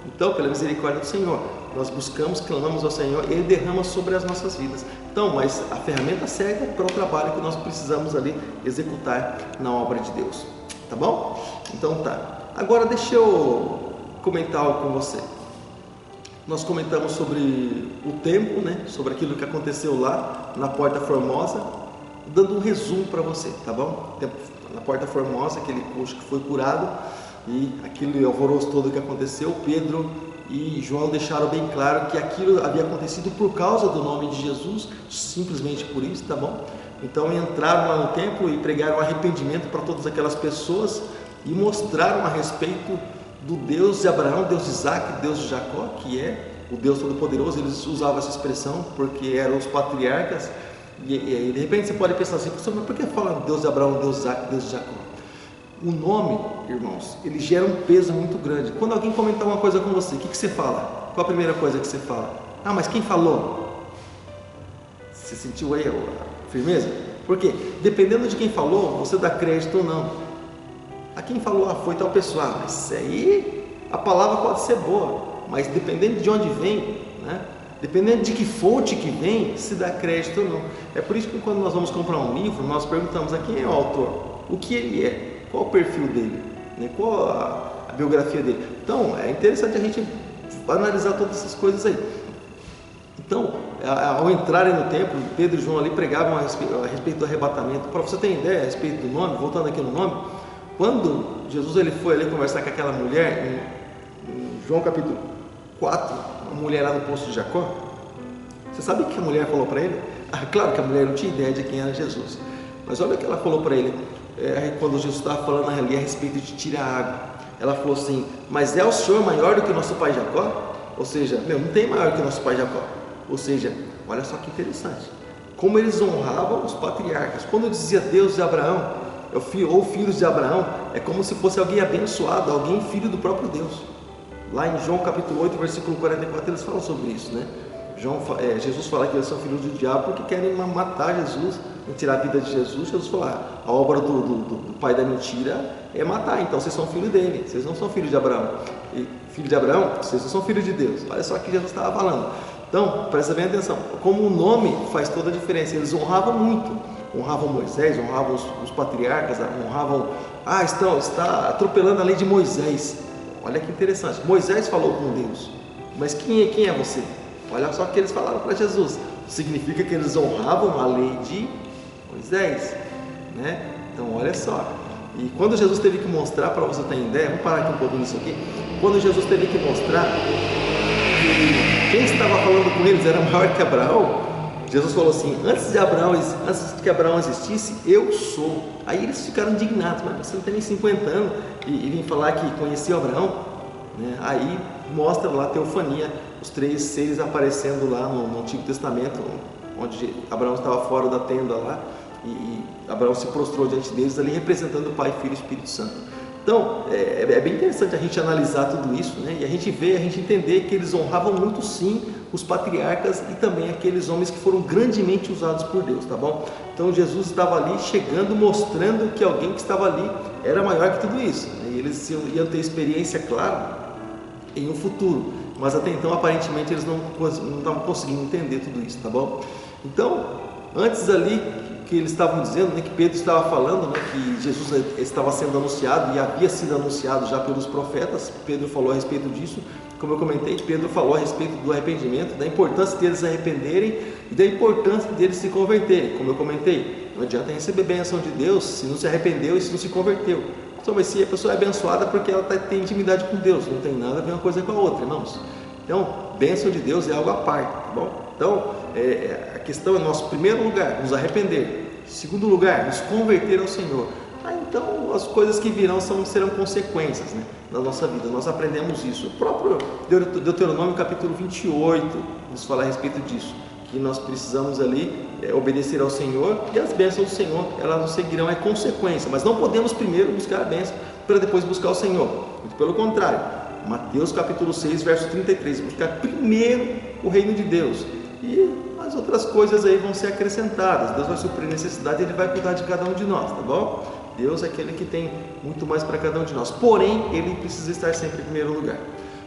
Speaker 1: Então, pela misericórdia do Senhor, nós buscamos, clamamos ao Senhor e Ele derrama sobre as nossas vidas. Então, mas a ferramenta cega para o trabalho que nós precisamos ali executar na obra de Deus. Tá bom? Então tá. Agora deixa eu comentar algo com você. Nós comentamos sobre o tempo, né? Sobre aquilo que aconteceu lá na Porta Formosa, dando um resumo para você, tá bom? Na Porta Formosa, aquele coxo que foi curado e aquele alvoroço todo que aconteceu, Pedro e João deixaram bem claro que aquilo havia acontecido por causa do nome de Jesus, simplesmente por isso, tá bom? Então entraram lá no templo e pregaram arrependimento para todas aquelas pessoas e mostraram a respeito do Deus de Abraão, Deus de Isaac, Deus de Jacó, que é o Deus Todo-Poderoso. Eles usavam essa expressão porque eram os patriarcas. E de repente você pode pensar assim, mas por que fala Deus de Abraão, Deus de Isaac, Deus de Jacó? O nome, irmãos, ele gera um peso muito grande. Quando alguém comentar uma coisa com você, o que você fala? Qual a primeira coisa que você fala? Ah, mas quem falou? Você sentiu aí a firmeza? Por quê? Dependendo de quem falou, você dá crédito ou não. A quem falou, foi tal pessoa, mas aí a palavra pode ser boa, mas dependendo de onde vem, né? Dependendo de que fonte que vem, se dá crédito ou não. É por isso que quando nós vamos comprar um livro, nós perguntamos a quem é o autor, o que ele é, qual o perfil dele, né? Qual a biografia dele. Então, é interessante a gente analisar todas essas coisas aí. Então, ao entrarem no templo, Pedro e João ali pregavam a respeito do arrebatamento. Para você ter ideia a respeito do nome, voltando aqui no nome, quando Jesus ele foi ali conversar com aquela mulher, em João capítulo 4, a mulher lá no poço de Jacó, você sabe o que a mulher falou para ele? Claro que a mulher não tinha ideia de quem era Jesus, mas olha o que ela falou para ele, quando Jesus estava falando ali a respeito de tirar água. Ela falou assim, mas é o Senhor maior do que o nosso pai Jacó? Ou seja, não tem maior que o nosso pai Jacó. Ou seja, olha só que interessante, como eles honravam os patriarcas. Quando dizia Deus de Abraão, ou filhos de Abraão, é como se fosse alguém abençoado, alguém filho do próprio Deus. Lá em João capítulo 8, versículo 44, eles falam sobre isso, né? Jesus fala que eles são filhos do diabo porque querem matar Jesus, tirar a vida de Jesus. Jesus fala, a obra do pai da mentira é matar, então vocês são filhos dele, vocês não são filhos de Abraão. E filho de Abraão, vocês não são filhos de Deus. Olha só o que Jesus estava falando. Então, presta bem atenção, como o nome faz toda a diferença. Eles honravam muito. Honravam Moisés, honravam os patriarcas, honravam... está atropelando a lei de Moisés. Olha que interessante, Moisés falou com Deus, mas quem é você? Olha só o que eles falaram para Jesus. Significa que eles honravam a lei de Moisés, né? Então olha só. E quando Jesus teve que mostrar, para você ter ideia, vamos parar aqui um pouco nisso aqui. Quando Jesus teve que mostrar que quem estava falando com eles era maior que Abraão, Jesus falou assim, antes que Abraão existisse, eu sou. Aí eles ficaram indignados, mas você não tem nem 50 anos e vem falar que conhecia Abraão, né? Aí mostra lá a teofania, os três seres aparecendo lá no Antigo Testamento, onde Abraão estava fora da tenda lá, e Abraão se prostrou diante deles ali, representando o Pai, Filho e Espírito Santo. Então, é bem interessante a gente analisar tudo isso, né? E a gente entender que eles honravam muito sim os patriarcas e também aqueles homens que foram grandemente usados por Deus, tá bom? Então Jesus estava ali chegando, mostrando que alguém que estava ali era maior que tudo isso, né? E eles iam ter experiência, claro, em um futuro, mas até então aparentemente eles não estavam conseguindo entender tudo isso, tá bom? Então, antes ali que eles estavam dizendo, né, que Pedro estava falando, né, que Jesus estava sendo anunciado e havia sido anunciado já pelos profetas. Pedro falou a respeito disso, como eu comentei, Pedro falou a respeito do arrependimento, da importância deles se arrependerem e da importância deles se converterem, como eu comentei. Não adianta receber a bênção de Deus se não se arrependeu e se não se converteu. Então, mas se a pessoa é abençoada porque ela tem intimidade com Deus, não tem nada a ver uma coisa com a outra, irmãos. Então, bênção de Deus é algo à parte, tá bom? Então, a questão é nosso primeiro lugar, nos arrepender. Segundo lugar, nos converter ao Senhor. Então, as coisas que virão serão consequências, né, na nossa vida. Nós aprendemos isso. O próprio Deuteronômio capítulo 28 nos fala a respeito disso, que nós precisamos ali obedecer ao Senhor, e as bênçãos do Senhor, elas nos seguirão, é consequência, mas não podemos primeiro buscar a bênção para depois buscar o Senhor. Muito pelo contrário. Mateus capítulo 6, verso 33, buscar primeiro o reino de Deus, e as outras coisas aí vão ser acrescentadas. Deus vai suprir a necessidade, Ele vai cuidar de cada um de nós, tá bom? Deus é aquele que tem muito mais para cada um de nós, porém, Ele precisa estar sempre em primeiro lugar.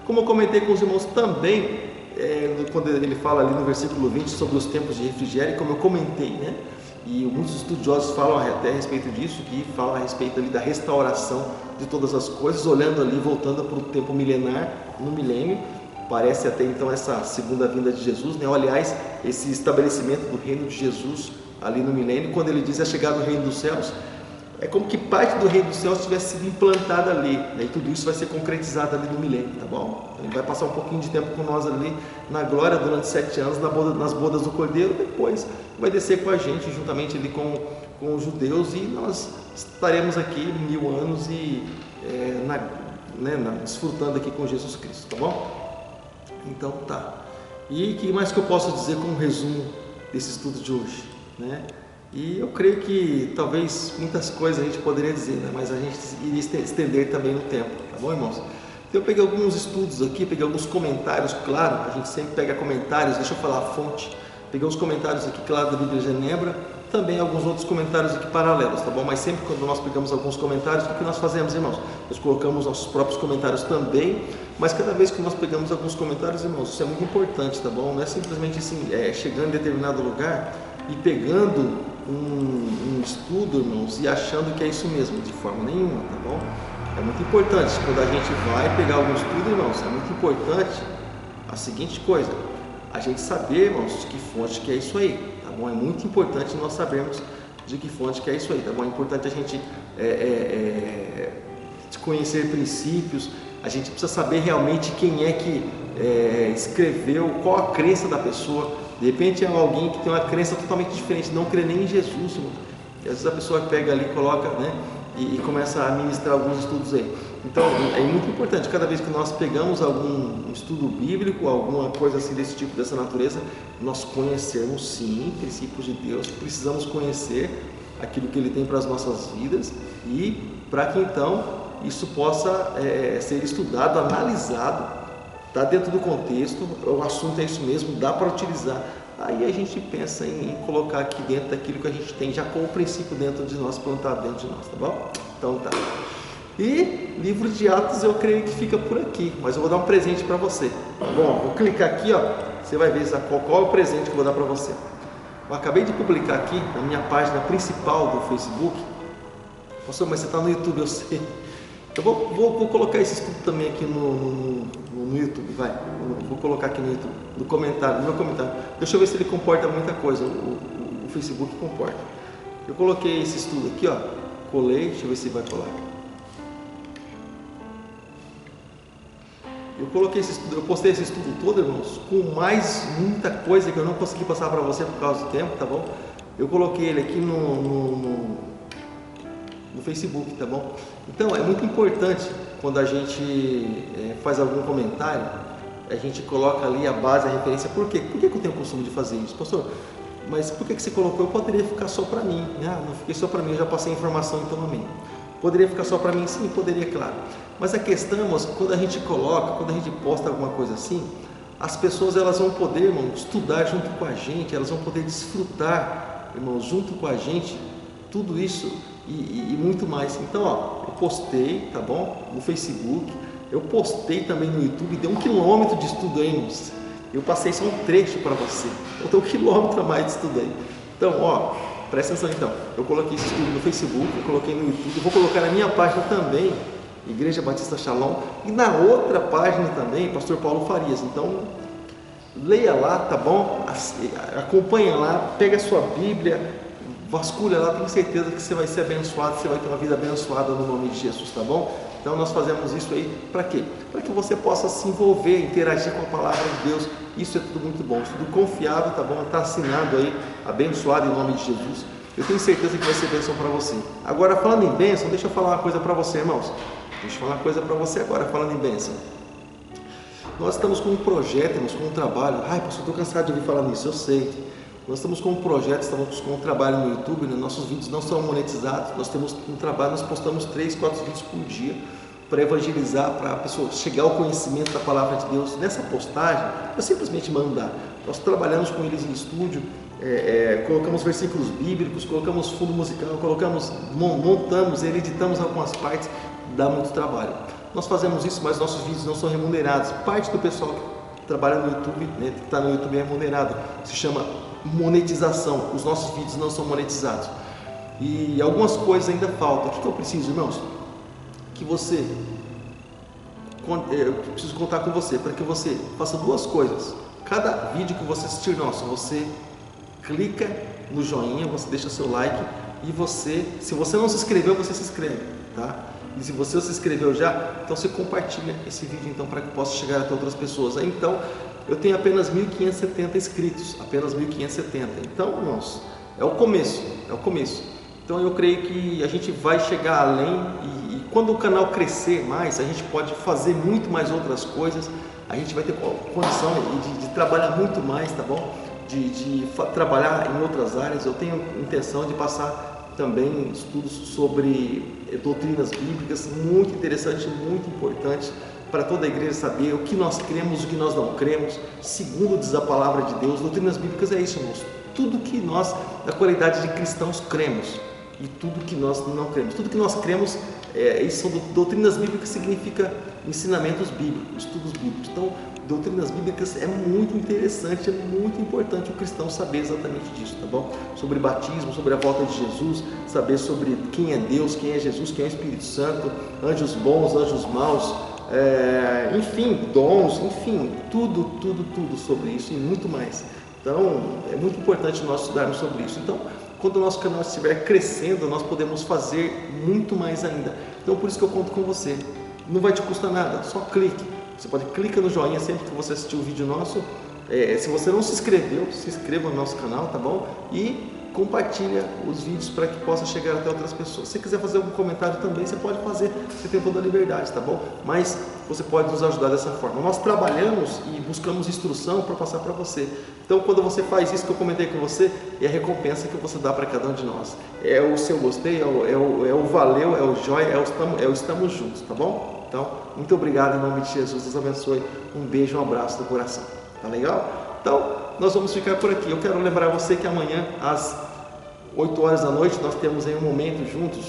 Speaker 1: Como eu comentei com os irmãos também, quando ele fala ali no versículo 20 sobre os tempos de refrigério, como eu comentei, né? E muitos estudiosos falam até a respeito disso, que falam a respeito ali da restauração de todas as coisas, olhando ali, voltando para o tempo milenar, no milênio. Parece até então essa segunda vinda de Jesus, né? Aliás, esse estabelecimento do reino de Jesus ali no milênio, quando ele diz é chegado o reino dos céus, é como que parte do reino dos céus tivesse sido implantada ali, né? E tudo isso vai ser concretizado ali no milênio, tá bom? Ele vai passar um pouquinho de tempo com nós ali na glória durante 7 anos nas bodas do Cordeiro, depois vai descer com a gente juntamente ali com os judeus, e nós estaremos aqui 1000 anos e desfrutando aqui com Jesus Cristo, tá bom? Então tá. E o que mais que eu posso dizer como resumo desse estudo de hoje, né? E eu creio que talvez muitas coisas a gente poderia dizer, né? Mas a gente iria estender também no tempo, tá bom, irmãos? Então eu peguei alguns estudos aqui, peguei alguns comentários, claro, a gente sempre pega comentários, deixa eu falar a fonte. Peguei uns comentários aqui, claro, da Bíblia Genebra, também alguns outros comentários aqui paralelos, tá bom? Mas sempre quando nós pegamos alguns comentários, o que nós fazemos, irmãos? Nós colocamos nossos próprios comentários também, mas cada vez que nós pegamos alguns comentários, irmãos, isso é muito importante, tá bom? Não é simplesmente assim, chegando em determinado lugar e pegando um estudo, irmãos, e achando que é isso mesmo, de forma nenhuma, tá bom? É muito importante, quando a gente vai pegar algum estudo, irmãos, é muito importante a seguinte coisa: a gente saber, irmãos, de que fonte que é isso aí, tá bom? É muito importante nós sabermos de que fonte que é isso aí, tá bom? É importante a gente conhecer princípios, a gente precisa saber realmente quem é que escreveu, qual a crença da pessoa. De repente é alguém que tem uma crença totalmente diferente, não crê nem em Jesus, irmão. E às vezes a pessoa pega ali, coloca, né, e começa a ministrar alguns estudos aí. Então é muito importante, cada vez que nós pegamos algum estudo bíblico, alguma coisa assim desse tipo, dessa natureza, nós conhecermos sim princípios de Deus, precisamos conhecer aquilo que Ele tem para as nossas vidas, e para que então isso possa ser estudado, analisado, está dentro do contexto, o assunto é isso mesmo, dá para utilizar. Aí a gente pensa em colocar aqui dentro daquilo que a gente tem já com o princípio dentro de nós, plantado dentro de nós, tá bom? Então tá. E livro de Atos eu creio que fica por aqui, mas eu vou dar um presente para você, tá bom? Vou clicar aqui, ó, você vai ver qual é o presente que eu vou dar para você. Eu acabei de publicar aqui na minha página principal do Facebook. Pastor, mas você está no YouTube, eu sei. Eu vou colocar esse estudo também aqui no YouTube, vai. Vou colocar aqui no YouTube, no meu comentário. Deixa eu ver se ele comporta muita coisa, o Facebook comporta. Eu coloquei esse estudo aqui, ó, colei, deixa eu ver se vai colar. Eu coloquei esse estudo, eu postei esse estudo todo, irmãos, com mais muita coisa que eu não consegui passar para você por causa do tempo, tá bom? Eu coloquei ele aqui no Facebook, tá bom? Então é muito importante quando a gente faz algum comentário, a gente coloca ali a base, a referência. Por quê? Por que eu tenho o costume de fazer isso? Pastor, mas por que você colocou? Eu poderia ficar só para mim, né? Não fiquei só para mim, eu já passei a informação, então amém. Poderia ficar só para mim? Sim, poderia, claro. Mas a questão, irmãos, quando a gente coloca, quando a gente posta alguma coisa assim, as pessoas elas vão poder, irmão, estudar junto com a gente, elas vão poder desfrutar, irmãos, junto com a gente, tudo isso e muito mais. Então, ó, eu postei, tá bom? No Facebook, eu postei também no YouTube, deu 1 quilômetro de estudo aí, irmãos. Eu passei só um trecho para você, eu tenho 1 quilômetro a mais de estudo aí. Então, ó, presta atenção então, eu coloquei esse estudo no Facebook, eu coloquei no YouTube, vou colocar na minha página também, Igreja Batista Shalom, e na outra página também, Pastor Paulo Farias. Então, leia lá, tá bom? Acompanha lá, pega a sua Bíblia, vasculha lá, tenho certeza que você vai ser abençoado, você vai ter uma vida abençoada no nome de Jesus, tá bom? Então nós fazemos isso aí para quê? Para que você possa se envolver, interagir com a palavra de Deus. Isso é tudo muito bom, tudo confiável, tá bom? Está assinado aí, abençoado em nome de Jesus. Eu tenho certeza que vai ser bênção para você. Agora, falando em bênção, deixa eu falar uma coisa para você, irmãos. Deixa eu falar uma coisa para você agora, falando em bênção. Nós estamos com um projeto, estamos com um trabalho. Ai, pastor, estou cansado de ouvir falar nisso, eu sei. Nós estamos com um projeto, estamos com um trabalho no YouTube, né? Nossos vídeos não são monetizados. Nós temos um trabalho, nós postamos 3, 4 vídeos por dia para evangelizar, para a pessoa chegar ao conhecimento da palavra de Deus. Nessa postagem, eu simplesmente mandar. Nós trabalhamos com eles em estúdio, colocamos versículos bíblicos, colocamos fundo musical, montamos, editamos algumas partes, dá muito trabalho. Nós fazemos isso, mas nossos vídeos não são remunerados. Parte do pessoal que trabalha no YouTube, né, que está no YouTube é remunerado, se chama monetização. Os nossos vídeos não são monetizados. E algumas coisas ainda faltam. O que eu preciso, irmãos? Eu preciso contar com você, para que você faça 2 coisas. Cada vídeo que você assistir nosso, você clica no joinha, você deixa seu like e se você não se inscreveu, você se inscreve, tá? E se você se inscreveu já, então você compartilha esse vídeo então para que possa chegar até outras pessoas. Então, eu tenho apenas 1.570 inscritos, apenas 1.570. Então, irmãos, é o começo. Então, eu creio que a gente vai chegar além e quando o canal crescer mais, a gente pode fazer muito mais outras coisas. A gente vai ter condição de trabalhar muito mais, tá bom? De trabalhar em outras áreas. Eu tenho intenção de passar também estudos sobre doutrinas bíblicas, muito interessante, muito importante para toda a igreja saber o que nós cremos, o que nós não cremos, segundo diz a palavra de Deus. Doutrinas bíblicas é isso, irmãos. Tudo que nós, da qualidade de cristãos, cremos e tudo que nós não cremos. Tudo que nós cremos, isso são doutrinas bíblicas, significa ensinamentos bíblicos, estudos bíblicos. Então, doutrinas bíblicas é muito interessante, é muito importante o cristão saber exatamente disso, tá bom? Sobre batismo, sobre a volta de Jesus, saber sobre quem é Deus, quem é Jesus, quem é o Espírito Santo, anjos bons, anjos maus, enfim, dons, enfim, tudo sobre isso e muito mais. Então, é muito importante nós estudarmos sobre isso. Então, quando o nosso canal estiver crescendo, nós podemos fazer muito mais ainda. Então, por isso que eu conto com você. Não vai te custar nada, só clique. Você pode clicar no joinha sempre que você assistir o vídeo nosso. Se você não se inscreveu, se inscreva no nosso canal, tá bom? E compartilha os vídeos para que possa chegar até outras pessoas. Se você quiser fazer algum comentário também, você pode fazer, você tem toda a liberdade, tá bom? Mas você pode nos ajudar dessa forma. Nós trabalhamos e buscamos instrução para passar para você. Então, quando você faz isso que eu comentei com você, é a recompensa que você dá para cada um de nós. É o seu gostei, é o valeu, é o joia, é o estamos juntos, tá bom? Então, muito obrigado em nome de Jesus, Deus abençoe, um beijo, um abraço do coração, tá legal? Então, nós vamos ficar por aqui. Eu quero lembrar você que amanhã, às 8 horas da noite, nós temos aí um momento juntos,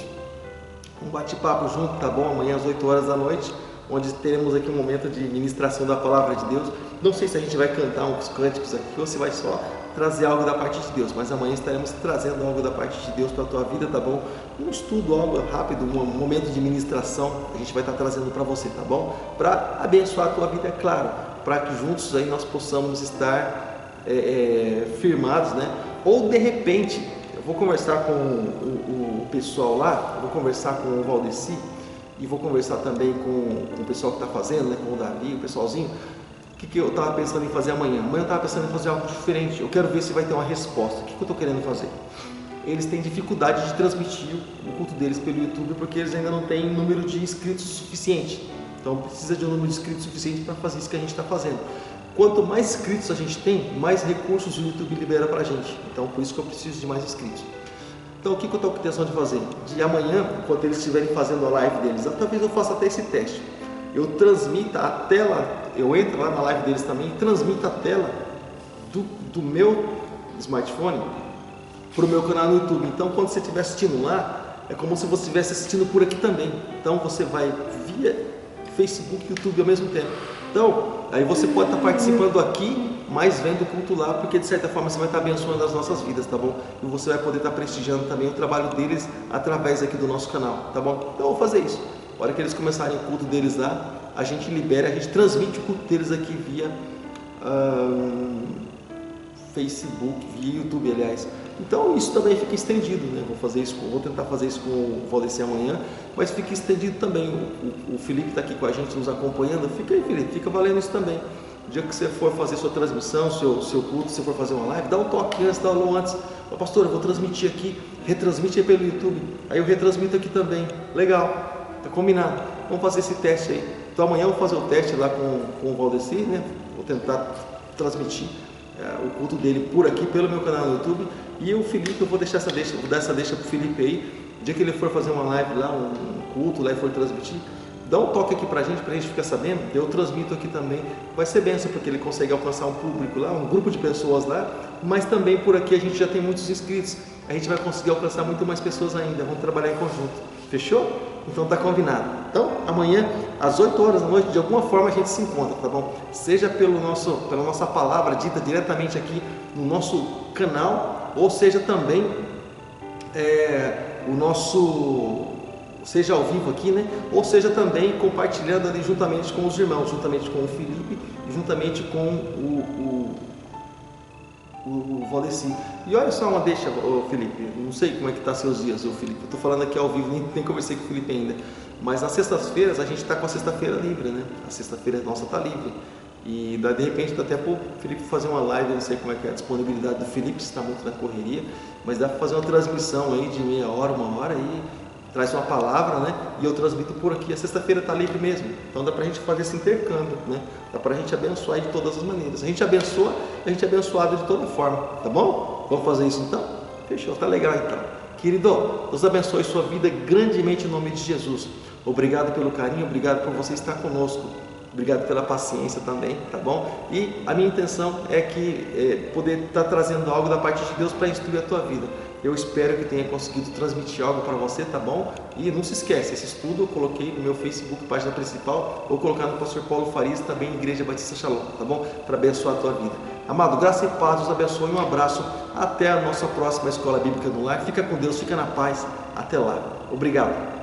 Speaker 1: um bate-papo junto, tá bom? Amanhã às 8 horas da noite, onde teremos aqui um momento de ministração da palavra de Deus. Não sei se a gente vai cantar uns cânticos aqui ou se vai só trazer algo da parte de Deus, mas amanhã estaremos trazendo algo da parte de Deus para a tua vida, tá bom? Um estudo, algo rápido, um momento de ministração, a gente vai estar trazendo para você, tá bom? Para abençoar a tua vida, é claro, para que juntos aí nós possamos estar firmados, né? Ou de repente, eu vou conversar com o pessoal lá, eu vou conversar com o Valdeci e vou conversar também com o pessoal que está fazendo, né? Com o Davi, o pessoalzinho. O que eu estava pensando em fazer amanhã? Amanhã eu estava pensando em fazer algo diferente. Eu quero ver se vai ter uma resposta. O que eu estou querendo fazer? Eles têm dificuldade de transmitir o culto deles pelo YouTube porque eles ainda não têm número de inscritos suficiente. Então precisa de um número de inscritos suficiente para fazer isso que a gente está fazendo. Quanto mais inscritos a gente tem, mais recursos o YouTube libera para a gente. Então por isso que eu preciso de mais inscritos. Então o que eu estou com intenção de fazer? De amanhã, enquanto eles estiverem fazendo a live deles, talvez eu faça até esse teste. Eu transmito a tela, eu entro lá na live deles também e transmito a tela do meu smartphone para o meu canal no YouTube. Então quando você estiver assistindo lá, é como se você estivesse assistindo por aqui também. Então você vai via Facebook e YouTube ao mesmo tempo. Então, aí você pode estar participando aqui, mas vendo o culto lá, porque de certa forma você vai estar abençoando as nossas vidas, tá bom? E você vai poder estar prestigiando também o trabalho deles através aqui do nosso canal, tá bom? Então eu vou fazer isso. A hora que eles começarem o culto deles lá, a gente libera, a gente transmite o culto deles aqui via Facebook, via YouTube, aliás. Então isso também fica estendido, né? Vou tentar fazer isso com o Valdeci amanhã, mas fica estendido também. O Felipe está aqui com a gente nos acompanhando. Fica aí, Felipe, fica valendo isso também. O dia que você for fazer sua transmissão, seu culto, se for fazer uma live, dá um toque antes, dá um alô antes. Ô, pastor, eu vou transmitir aqui, retransmite aí pelo YouTube. Aí eu retransmito aqui também. Legal, tá combinado. Vamos fazer esse teste aí. Então amanhã eu vou fazer o teste lá com o Valdecir, né? Vou tentar transmitir o culto dele por aqui, pelo meu canal no YouTube. E o Felipe, eu vou dar essa deixa pro Felipe aí. O dia que ele for fazer uma live lá, um culto lá e for transmitir, dá um toque aqui pra gente ficar sabendo. Eu transmito aqui também. Vai ser benção, porque ele consegue alcançar um público lá, um grupo de pessoas lá, mas também por aqui a gente já tem muitos inscritos. A gente vai conseguir alcançar muito mais pessoas ainda. Vamos trabalhar em conjunto. Fechou? Então tá combinado. Então, amanhã, às 8 horas da noite, de alguma forma a gente se encontra, tá bom? Seja pela nossa palavra dita diretamente aqui no nosso canal, ou seja também seja ao vivo aqui, né? Ou seja também compartilhando ali juntamente com os irmãos, juntamente com o Felipe, juntamente com o Valdecir. E olha só uma deixa, Felipe, não sei como é que tá seus dias, Felipe, eu tô falando aqui ao vivo, nem conversei com o Felipe ainda, mas nas sextas-feiras a gente tá com a sexta-feira livre, né? A sexta-feira nossa tá livre. E de repente dá até para o Felipe fazer uma live, eu não sei como é que é a disponibilidade do Felipe, se está muito na correria, mas dá para fazer uma transmissão aí de meia hora, uma hora e traz uma palavra, né? E eu transmito por aqui. A sexta-feira está livre mesmo, então dá para a gente fazer esse intercâmbio, né? Dá para a gente abençoar de todas as maneiras. A gente abençoa, a gente é abençoado de toda forma, tá bom? Vamos fazer isso então? Fechou, tá legal então. Querido, Deus abençoe sua vida grandemente em nome de Jesus. Obrigado pelo carinho, obrigado por você estar conosco. Obrigado pela paciência também, tá bom? E a minha intenção é que poder estar trazendo algo da parte de Deus para instruir a tua vida. Eu espero que tenha conseguido transmitir algo para você, tá bom? E não se esquece, esse estudo eu coloquei no meu Facebook, página principal, vou colocar no Pastor Paulo Farias, também Igreja Batista Shalom, tá bom? Para abençoar a tua vida. Amado, graça e paz, Deus abençoe, um abraço, até a nossa próxima Escola Bíblica no Lar. Fica com Deus, fica na paz, até lá. Obrigado.